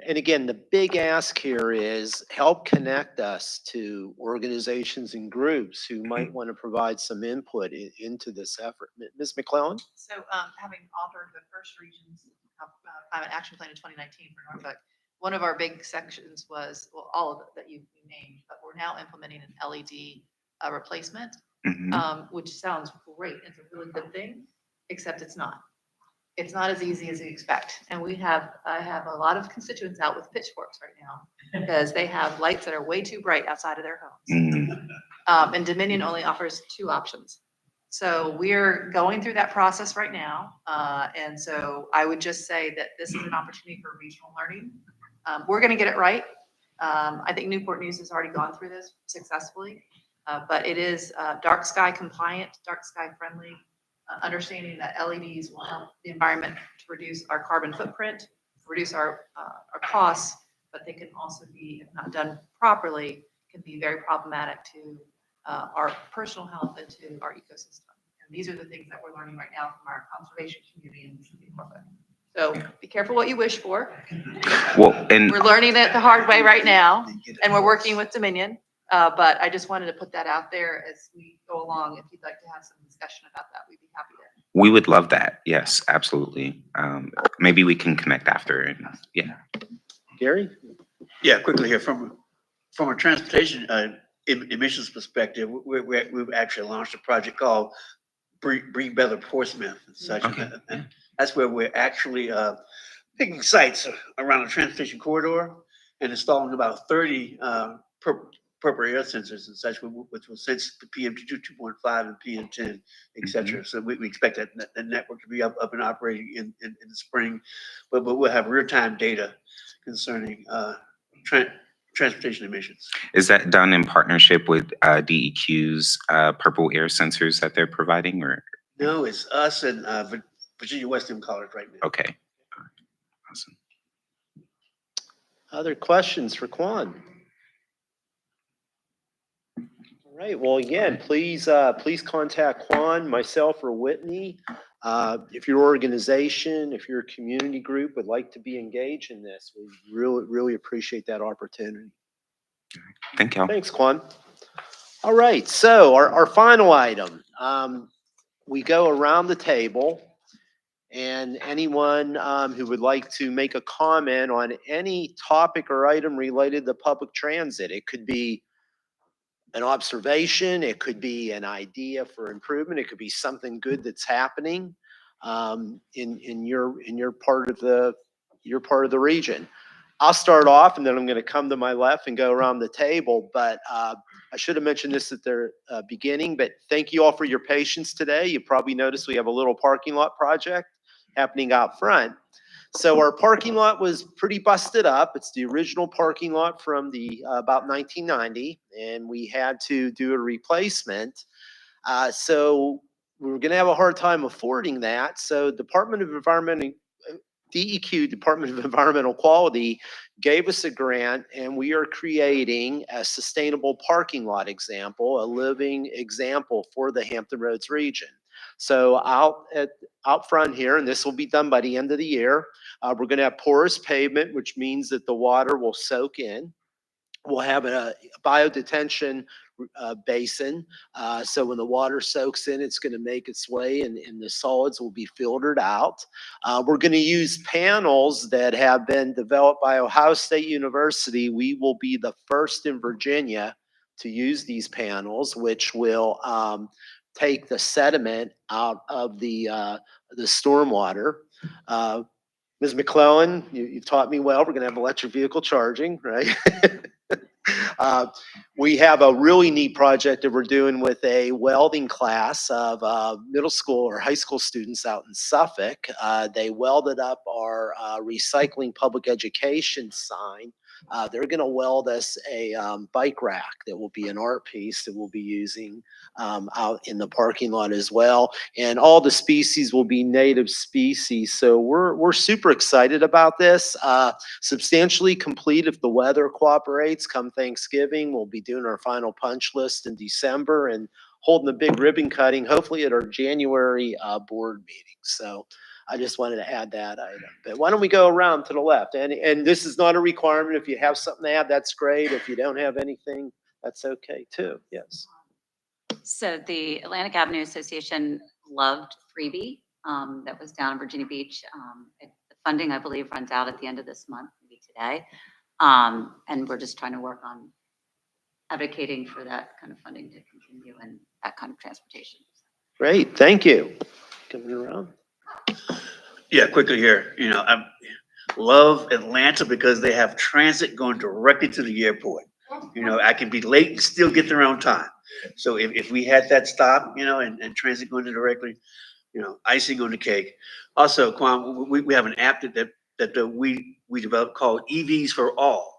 And again, the big ask here is help connect us to organizations and groups who might want to provide some input into this effort. Ms. McClellan? So having authored the first region's climate action plan in 2019 for Norfolk, one of our big sections was, well, all of it that you named, but we're now implementing an LED replacement, which sounds great. It's a really good thing, except it's not. it's not as easy as you expect. And I have a lot of constituents out with pitchforks right now because they have lights that are way too bright outside of their homes. And Dominion only offers 2 options. So we're going through that process right now. And so I would just say that this is an opportunity for regional learning. We're going to get it right. I think Newport News has already gone through this successfully, but it is dark sky compliant, dark sky friendly, understanding that LEDs will help the environment to reduce our carbon footprint, reduce our costs, but they can also be, if not done properly, can be very problematic to our personal health and to our ecosystem. And these are the things that we're learning right now from our conservation community in the city of Norfolk. So be careful what you wish for. Well, and We're learning it the hard way right now, and we're working with Dominion. But I just wanted to put that out there as we go along. If you'd like to have some discussion about that, we'd be happy to. we would love that. Yes, absolutely. Maybe we can connect after and yeah. Gary? Yeah, quickly here, from a transportation emissions perspective, we've actually launched a project called Bring Better Portsmouth and such. Okay. And that's where we're actually picking sites around the transportation corridor and installing about 30 appropriate air sensors and such, which will sense the PM2, 2.5 and PM10, et cetera. So we expect that the network to be up and operating in the spring, but we'll have real-time data concerning transportation emissions. Is that done in partnership with DEQ's purple air sensors that they're providing, or? No, it's us and Virginia Wesleyan College right now. Okay. Awesome. Other questions for Quan? All right, well, again, please contact Quan, myself, or Whitney. If your organization, if your community group would like to be engaged in this, we really appreciate that opportunity. Thank you. Thanks, Quan. All right, so our final item, we go around the table, and anyone who would like to make a comment on any topic or item related to public transit. It could be an observation, it could be an idea for improvement, it could be something good that's happening in your part of the region. I'll start off, and then I'm going to come to my left and go around the table. But I should have mentioned this at the beginning. But thank you all for your patience today. You probably noticed we have a little parking lot project happening out front. So our parking lot was pretty busted up. It's the original parking lot from the about 1990, and we had to do a replacement. So we were going to have a hard time affording that. So DEQ, Department of Environmental Quality, gave us a grant, and we are creating a sustainable parking lot example, a living example for the Hampton Roads region. So out front here, and this will be done by the end of the year, we're going to have porous pavement, which means that the water will soak in. We'll have a biodetention basin. So when the water soaks in, it's going to make its way and the solids will be filtered out. We're going to use panels that have been developed by Ohio State University. We will be the first in Virginia to use these panels, which will take the sediment out of the stormwater. Ms. McClellan, you've taught me well. We're going to have electric vehicle charging, right? We have a really neat project that we're doing with a welding class of middle school or high school students out in Suffolk. They welded up our recycling public education sign. They're going to weld us a bike rack that will be an art piece that we'll be using out in the parking lot as well. And all the species will be native species. So we're super excited about this. Substantially complete if the weather cooperates. Come Thanksgiving, we'll be doing our final punch list in December and holding a big ribbon cutting, hopefully at our January board meeting. So I just wanted to add that item. But why don't we go around to the left? And this is not a requirement. If you have something to add, that's great. If you don't have anything, that's okay too. Yes. So the Atlantic Avenue Association loved Freebie that was down in Virginia Beach. The funding, I believe, runs out at the end of this month, maybe today. And we're just trying to work on advocating for that kind of funding to continue and that kind of transportation. Great. Thank you. Coming around. Yeah, quickly here, I love Atlanta because they have transit going directly to the airport. I can be late and still get there on time. So if we had that stop, and transit going directly, icing on the cake. Also, Quan, we have an app that we developed called EVs for All.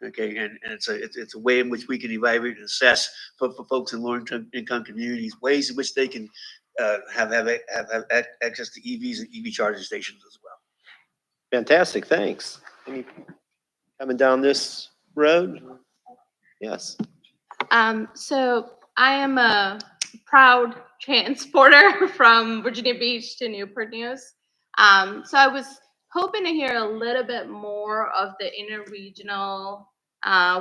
Okay, and it's a way in which we can evaluate and assess for folks in low income communities, ways in which they can have access to EVs and EV charging stations as well. Fantastic, thanks. Coming down this road? Yes. So I am a proud transporter from Virginia Beach to Newport News. So I was hoping to hear a little bit more of the interregional,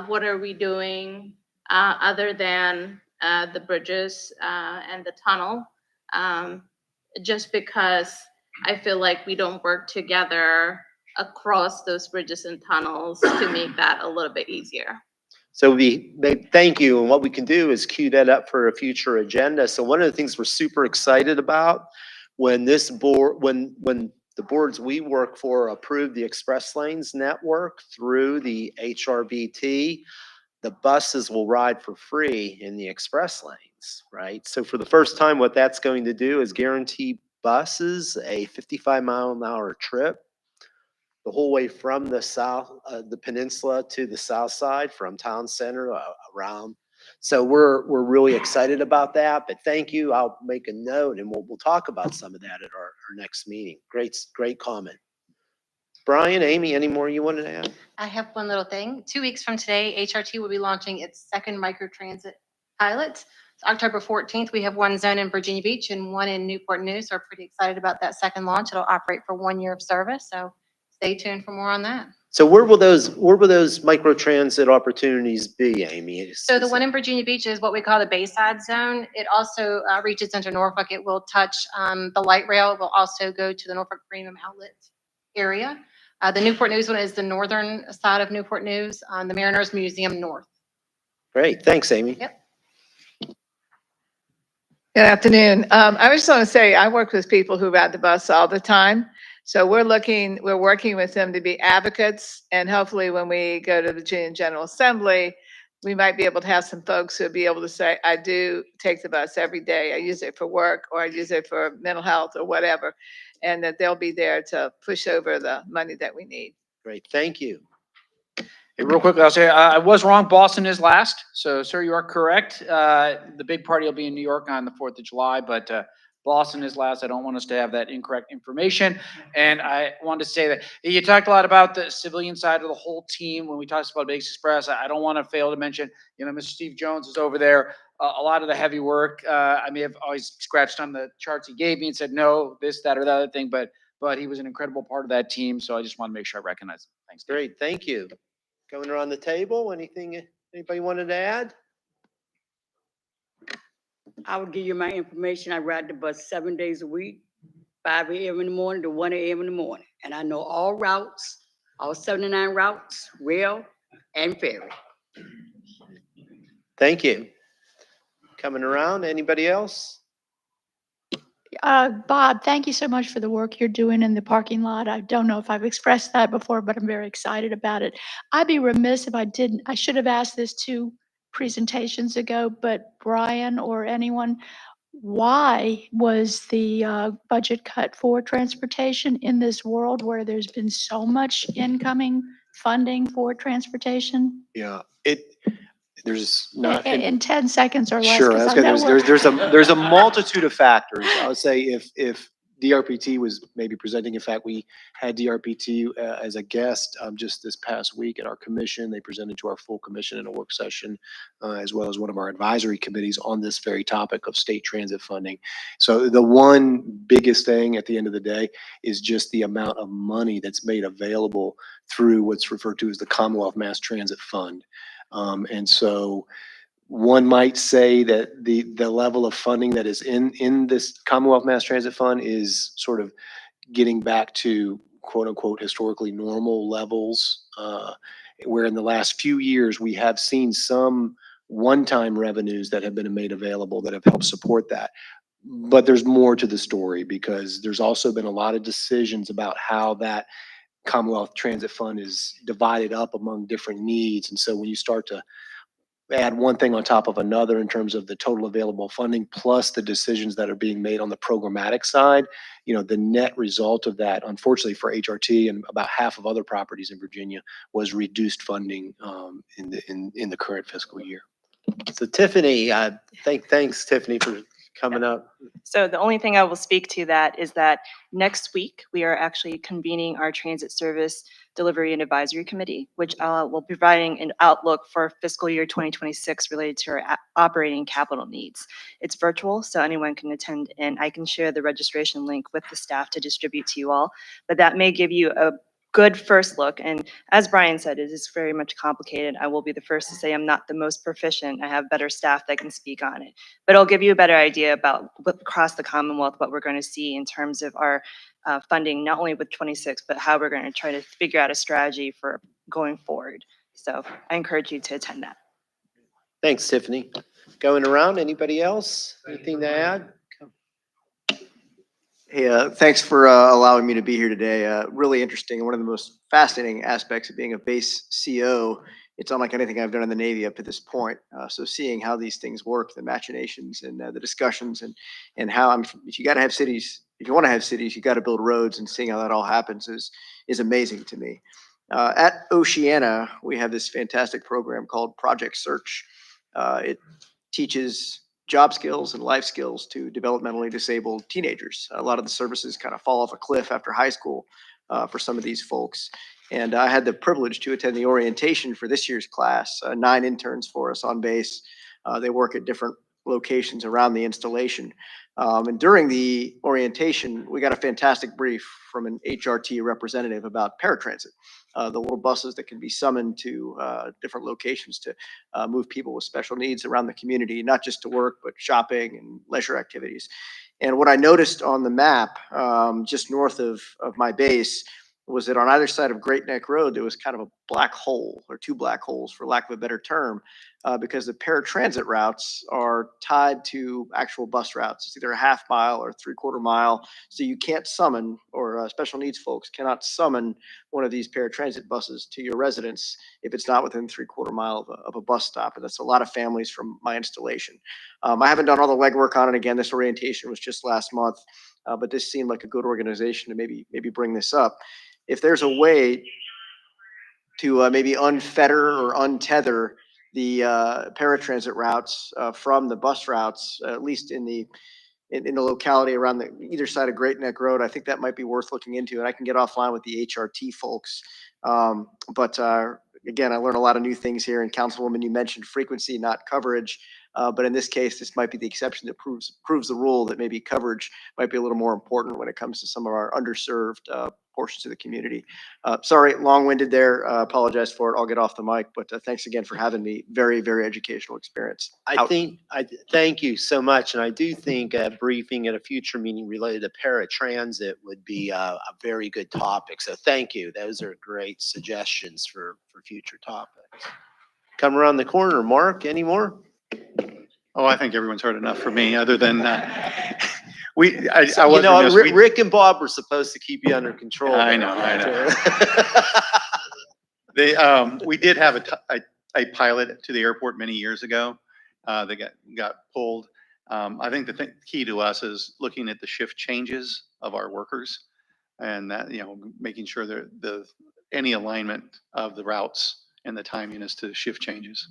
what are we doing other than the bridges and the tunnel? Just because I feel like we don't work together across those bridges and tunnels to make that a little bit easier. So thank you. And what we can do is queue that up for a future agenda. So one of the things we're super excited about when this board, when the boards we work for approve the express lanes network through the HRBT, the buses will ride for free in the express lanes, right? So for the first time, what that's going to do is guarantee buses a 55-mile-an-hour trip the whole way from the south, the peninsula to the south side, from town center around. So we're really excited about that. But thank you. I'll make a note, and we'll talk about some of that at our next meeting. Great comment. Brian, Amy, any more you wanted to add? I have one little thing. 2 weeks from today, HRT will be launching its second microtransit pilot. It's October 14th. We have one zone in Virginia Beach and one in Newport News. So we're pretty excited about that second launch. It'll operate for 1 year of service. So stay tuned for more on that. So where will those microtransit opportunities be, Amy? So the one in Virginia Beach is what we call the Bayside Zone. It also reaches into Norfolk. It will touch the light rail. It will also go to the Norfolk Premium Outlet area. The Newport News one is the northern side of Newport News on the Mariners Museum North. Great. Thanks, Amy. Yep. Good afternoon. I just want to say I work with people who ride the bus all the time. So we're working with them to be advocates, and hopefully when we go to the Virginia General Assembly, we might be able to have some folks who'll be able to say, I do take the bus every day. I use it for work, or I use it for mental health or whatever, and that they'll be there to push over the money that we need. Great. Thank you. Hey, real quickly, I'll say I was wrong. Boston is last. So, sir, you are correct. The big party will be in New York on the 4th of July, but Boston is last. I don't want us to have that incorrect information. And I wanted to say that you talked a lot about the civilian side of the whole team when we talked about Base Express. I don't want to fail to mention, Mr. Steve Jones is over there. A lot of the heavy work. I may have always scratched on the charts he gave me and said, no, this, that, or the other thing, but he was an incredible part of that team. So I just want to make sure I recognize him. Thanks, Dave. Great. Thank you. Going around the table, anybody wanted to add? I will give you my information. I ride the bus 7 days a week, 5 a.m. in the morning to 1 a.m. in the morning. And I know all routes, all 79 routes, rail and ferry. Thank you. Coming around, anybody else? Bob, thank you so much for the work you're doing in the parking lot. I don't know if I've expressed that before, but I'm very excited about it. I'd be remiss if I didn't. I should have asked this 2 presentations ago, but Brian or anyone, why was the budget cut for transportation in this world where there's been so much incoming funding for transportation? Yeah, there's not. In 10 seconds or less. Sure, 'Cause that's I good. know There's a multitude of factors. I would say if DRPT was maybe presenting, in fact, we had DRPT as a guest just this past week at our commission. They presented to our full commission in a work session, as well as one of our advisory committees on this very topic of state transit funding. So the one biggest thing at the end of the day is just the amount of money that's made available through what's referred to as the Commonwealth Mass Transit Fund. And so one might say that the level of funding that is in this Commonwealth Mass Transit Fund is sort of getting back to quote unquote historically normal levels, where in the last few years we have seen some one-time revenues that have been made available that have helped support that. But there's more to the story because there's also been a lot of decisions about how that Commonwealth Transit Fund is divided up among different needs. And so when you start to add one thing on top of another in terms of the total available funding, plus the decisions that are being made on the programmatic side, the net result of that, unfortunately for HRT and about half of other properties in Virginia, was reduced funding in the current fiscal year. So Tiffany, thanks Tiffany for coming up. So the only thing I will speak to that is that next week, we are actually convening our Transit Service Delivery and Advisory Committee, which will be providing an outlook for fiscal year 2026 related to our operating capital needs. It's virtual, so anyone can attend, and I can share the registration link with the staff to distribute to you all. But that may give you a good first look. And as Brian said, it is very much complicated. I will be the first to say I'm not the most proficient. I have better staff that can speak on it. But it'll give you a better idea about what across the Commonwealth, what we're going to see in terms of our funding, not only with 26, but how we're going to try to figure out a strategy for going forward. So I encourage you to attend that. Thanks, Tiffany. Going around, anybody else? Anything to add? Hey, thanks for allowing me to be here today. Really interesting. One of the most fascinating aspects of being a base CO. It's unlike anything I've done in the Navy up to this point. So seeing how these things work, the machinations and the discussions and how if you got to have cities, if you want to have cities, you got to build roads, and seeing how that all happens is amazing to me. At Oceana, we have this fantastic program called Project Search. It teaches job skills and life skills to developmentally disabled teenagers. A lot of the services kind of fall off a cliff after high school for some of these folks. And I had the privilege to attend the orientation for this year's class, 9 interns for us on base. They work at different locations around the installation. And during the orientation, we got a fantastic brief from an HRT representative about paratransit, the little buses that can be summoned to different locations to move people with special needs around the community, not just to work, but shopping and leisure activities. And what I noticed on the map, just north of my base, was that on either side of Great Neck Road, there was kind of a black hole, or 2 black holes, for lack of a better term, because the paratransit routes are tied to actual bus routes. It's either a half mile or 3/4 mile. So you can't summon, or special needs folks cannot summon one of these paratransit buses to your residence if it's not within 3/4 mile of a bus stop. And that's a lot of families from my installation. I haven't done all the legwork on it. Again, this orientation was just last month, but this seemed like a good organization to maybe bring this up. If there's a way to maybe unfetter or untether the paratransit routes from the bus routes, at least in the locality around either side of Great Neck Road, I think that might be worth looking into. And I can get offline with the HRT folks. But again, I learned a lot of new things here. And Councilwoman, you mentioned frequency, not coverage. But in this case, this might be the exception that proves the rule, that maybe coverage might be a little more important when it comes to some of our underserved portions of the community. Sorry, long-winded there. Apologize for it. I'll get off the mic, but thanks again for having me. Very, very educational experience. Thank you so much. And I do think a briefing at a future meeting related to paratransit would be a very good topic. So thank you. Those are great suggestions for future topics. Come around the corner, Mark, any more? Oh, I think everyone's heard enough from me, other than Rick and Bob were supposed to keep you under control. I know. We did have a pilot to the airport many years ago that got pulled. I think the key to us is looking at the shift changes of our workers, and that, making sure that any alignment of the routes and the timing as to shift changes.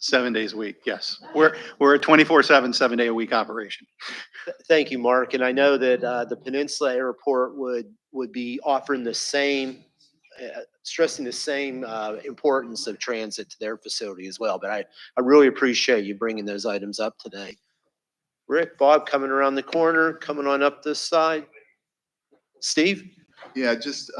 7 days a week, yes. We're a 24/7, 7-day-a-week operation. Thank you, Mark. And I know that the Peninsula Airport would be offering the same, stressing the same importance of transit to their facility as well. But I really appreciate you bringing those items up today. Rick, Bob, coming around the corner, coming on up this side. Steve? Yeah, just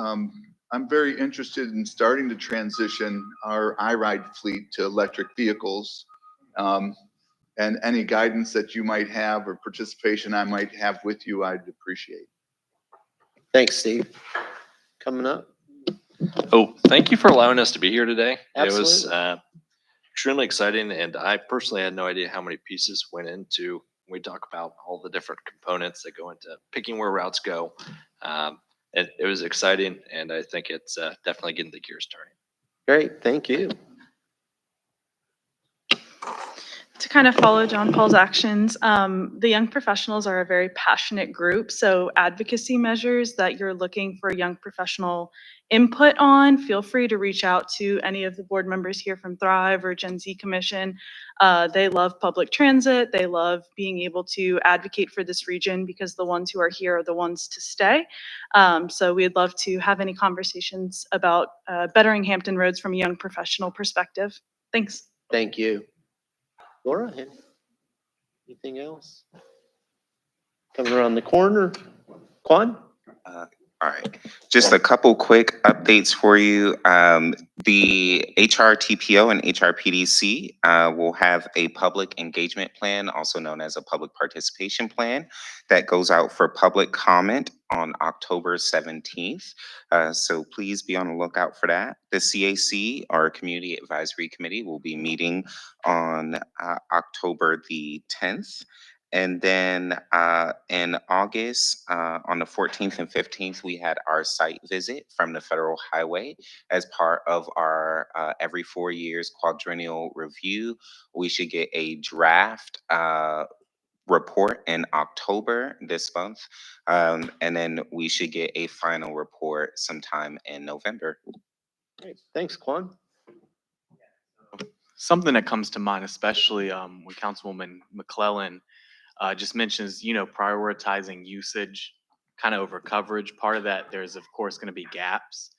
I'm very interested in starting to transition our iRide fleet to electric vehicles. And any guidance that you might have or participation I might have with you, I'd appreciate. Thanks, Steve. Coming up. Oh, thank you for allowing us to be here today. Absolutely. It was extremely exciting, and I personally had no idea how many pieces went into We talk about all the different components that go into picking where routes go. It was exciting, and I think it's definitely getting the gears turning. Great, thank you. To kind of follow John Paul's actions, the young professionals are a very passionate group. So advocacy measures that you're looking for young professional input on, feel free to reach out to any of the board members here from Thrive or Gen Z Commission. They love public transit. They love being able to advocate for this region because the ones who are here are the ones to stay. So we'd love to have any conversations about bettering Hampton roads from a young professional perspective. Thanks. Thank you. Laura, anything else? Coming around the corner, Quan? All right, just a couple quick updates for you. The HRTPO and HRPDC will have a public engagement plan, also known as a public participation plan, that goes out for public comment on October 17th. So please be on the lookout for that. The CAC, our Community Advisory Committee, will be meeting on October the 10th. And then in August, on the 14th and 15th, we had our site visit from the Federal Highway as part of our every 4 years quadrennial review. We should get a draft report in October this month, and then we should get a final report sometime in November. Great. Thanks, Quan. Something that comes to mind, especially when Councilwoman McClellan just mentions, prioritizing usage kind of over coverage. Part of that, there's of course going to be gaps.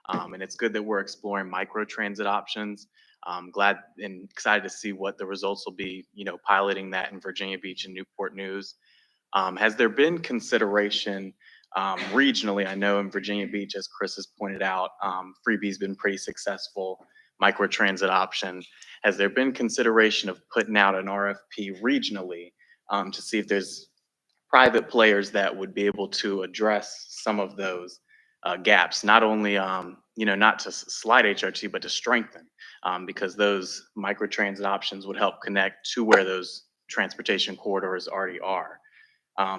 And it's good that we're exploring micro transit options. I'm glad and excited to see what the results will be, piloting that in Virginia Beach and Newport News. Has there been consideration regionally? I know in Virginia Beach, as Chris has pointed out, Freebie's been pretty successful micro transit option. Has there been consideration of putting out an RFP regionally to see if there's private players that would be able to address some of those gaps, not only, not to slide HRT, but to strengthen, because those microtransit options would help connect to where those transportation corridors already are.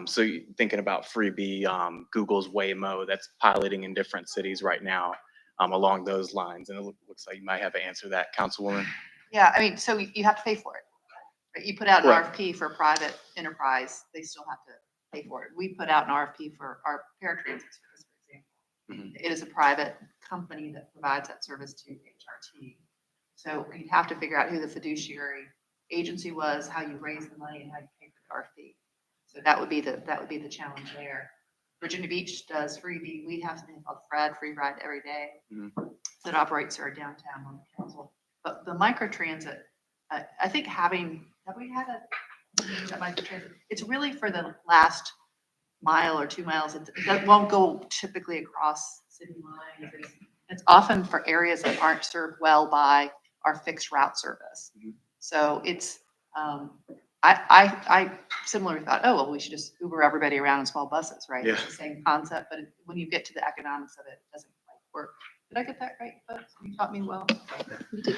So thinking about Freebie, Google's Waymo, that's piloting in different cities right now along those lines. And it looks like you might have to answer that, Councilwoman. Yeah, I mean, so you have to pay for it. Right? You put out an Correct. RFP for a private enterprise, they still have to pay for it. We put out an RFP for our paratransit service, for example. It is a private company that provides that service to HRT. So you'd have to figure out who the fiduciary agency was, how you raise the money, and how you pay for the RFP. So that would be the challenge there. Virginia Beach does Freebie. We have something called FRAD, Free Ride Every Day, that operates our downtown on the council. But the microtransit, I think have we had that microtransit? It's really for the last mile or 2 miles. That won't go typically across city lines. It's often for areas that aren't served well by our fixed route service. So it's, I similarly thought, oh, well, we should just Uber everybody around in small buses, right? Yeah. It's the same concept, but when you get to the economics of it, it doesn't quite work. Did I get that right, folks? You taught me well. You did.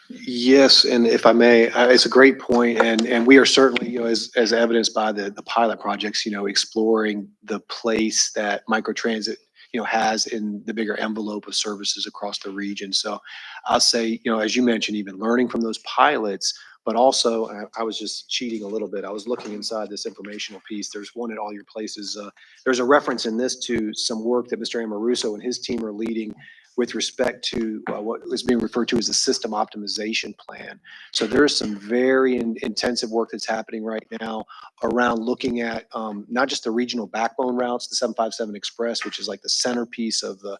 Yes, and if I may, it's a great point, and we are certainly, as evidenced by the pilot projects, exploring the place that microtransit, has in the bigger envelope of services across the region. So I'll say, as you mentioned, even learning from those pilots, but also, I was just cheating a little bit. I was looking inside this informational piece. There's one at all your places. There's a reference in this to some work that Mr. Amoruso and his team are leading with respect to what is being referred to as a system optimization plan. So there's some very intensive work that's happening right now around looking at not just the regional backbone routes, the 757 Express, which is like the centerpiece of the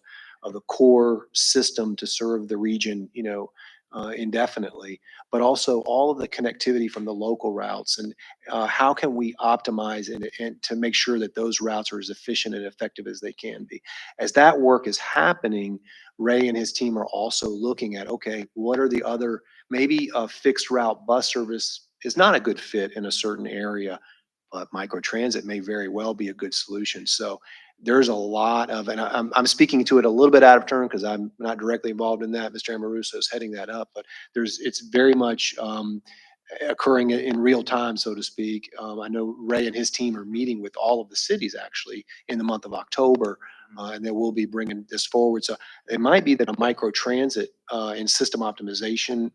core system to serve the region, indefinitely, but also all of the connectivity from the local routes and how can we optimize and to make sure that those routes are as efficient and effective as they can be. As that work is happening, Ray and his team are also looking at, okay, what are the other, maybe a fixed route bus service is not a good fit in a certain area, but microtransit may very well be a good solution. So there's a lot of, and I'm speaking to it a little bit out of turn because I'm not directly involved in that. Mr. Amoruso is heading that up, but it's very much occurring in real time, so to speak. I know Ray and his team are meeting with all of the cities actually in the month of October, and they will be bringing this forward. So it might be that a micro transit and system optimization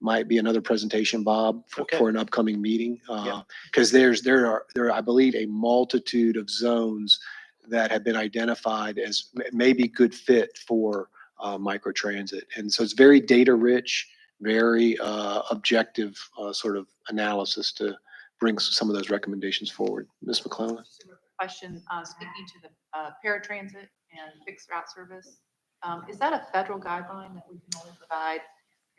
might be another presentation, Bob, Okay. for an upcoming meeting. Yeah. Because there are, I believe, a multitude of zones that have been identified as maybe good fit for micro transit. And so it's very data rich, very objective sort of analysis to bring some of those recommendations forward. Ms. McClellan? Question, speaking to the paratransit and fixed route service, is that a federal guideline that we can only provide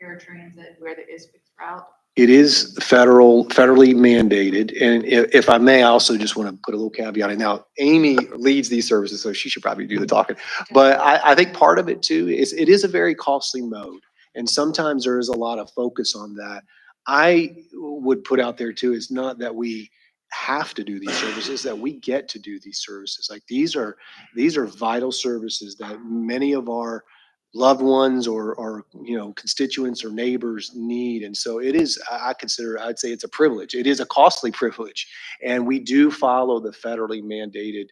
paratransit where there is fixed route? It is federally mandated. And if I may, I also just want to put a little caveat in. Now, Amy leads these services, so she should probably do the talking. But I think part of it too is it is a very costly mode. And sometimes there is a lot of focus on that. I would put out there too, it's not that we have to do these services, that we get to do these services. Like these are vital services that many of our loved ones or constituents or neighbors need. And so it is, I'd say it's a privilege. It is a costly privilege. And we do follow the federally mandated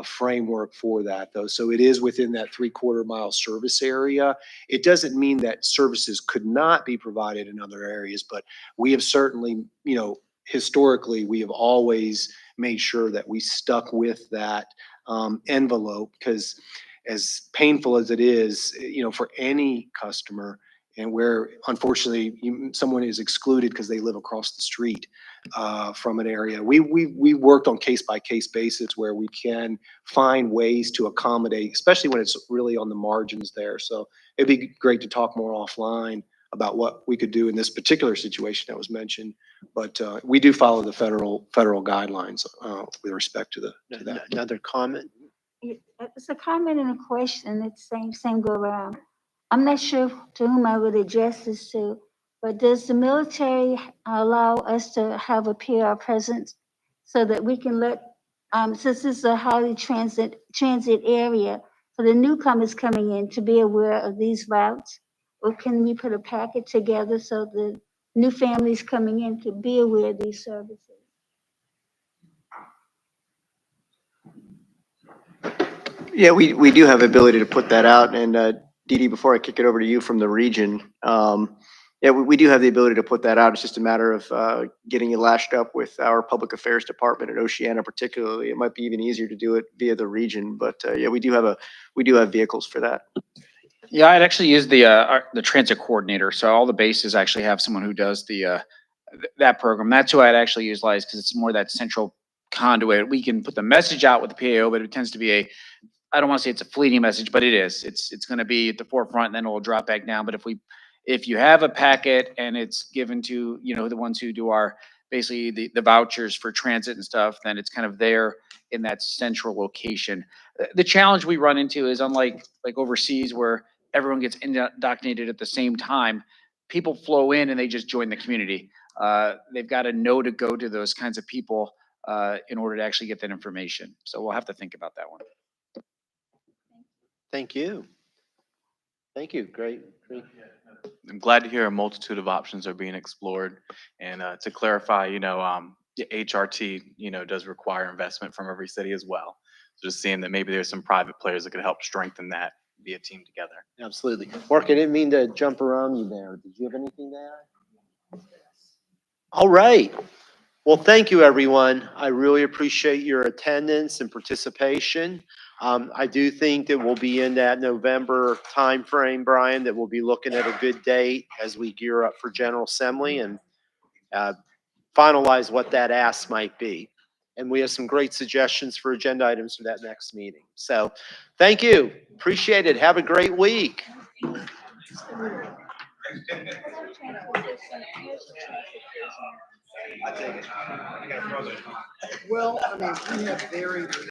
framework for that though. So it is within that 3/4 mile service area. It doesn't mean that services could not be provided in other areas, but we have certainly, historically, we have always made sure that we stuck with that envelope, because as painful as it is, for any customer, and where unfortunately someone is excluded because they live across the street from an area, we worked on case by case basis where we can find ways to accommodate, especially when it's really on the margins there. So it'd be great to talk more offline about what we could do in this particular situation that was mentioned. But we do follow the federal guidelines with respect to that. Another comment? It's a comment and a question. It's same go around. I'm not sure to whom I would address this to, but does the military allow us to have a PR presence so that we can let, since this is a highly transit area, for the newcomers coming in to be aware of these routes? Or can we put a packet together so the new families coming in could be aware of these services? Yeah, we do have ability to put that out. And Dee Dee, before I kick it over to you from the region, yeah, we do have the ability to put that out. It's just a matter of getting you lashed up with our public affairs department at Oceana particularly. It might be even easier to do it via the region, but yeah, we do have vehicles for that. Yeah, I'd actually use the transit coordinator. So all the bases actually have someone who does that program. That's who I'd actually utilize because it's more that central conduit. We can put the message out with the PAO, but it tends to be I don't want to say it's a fleeting message, but it is. It's going to be at the forefront, and then it will drop back down. But if you have a packet and it's given to the ones who do our basically the vouchers for transit and stuff, then it's kind of there in that central location. The challenge we run into is unlike overseas where everyone gets indoctrinated at the same time. People flow in and they just join the community. They've got to know to go to those kinds of people in order to actually get that information. So we'll have to think about that one. Thank you. Thank you. Great. I'm glad to hear a multitude of options are being explored. And to clarify, the HRT, does require investment from every city as well. So just seeing that maybe there's some private players that could help strengthen that, be a team together. Absolutely. Mark, I didn't mean to jump around you there. Did you have anything to add? All right. Well, thank you, everyone. I really appreciate your attendance and participation. I do think that we'll be in that November timeframe, Brian, that we'll be looking at a good date as we gear up for General Assembly and finalize what that ask might be. And we have some great suggestions for agenda items for that next meeting. So thank you. Appreciate it. Have a great week. Well, I mean, we have very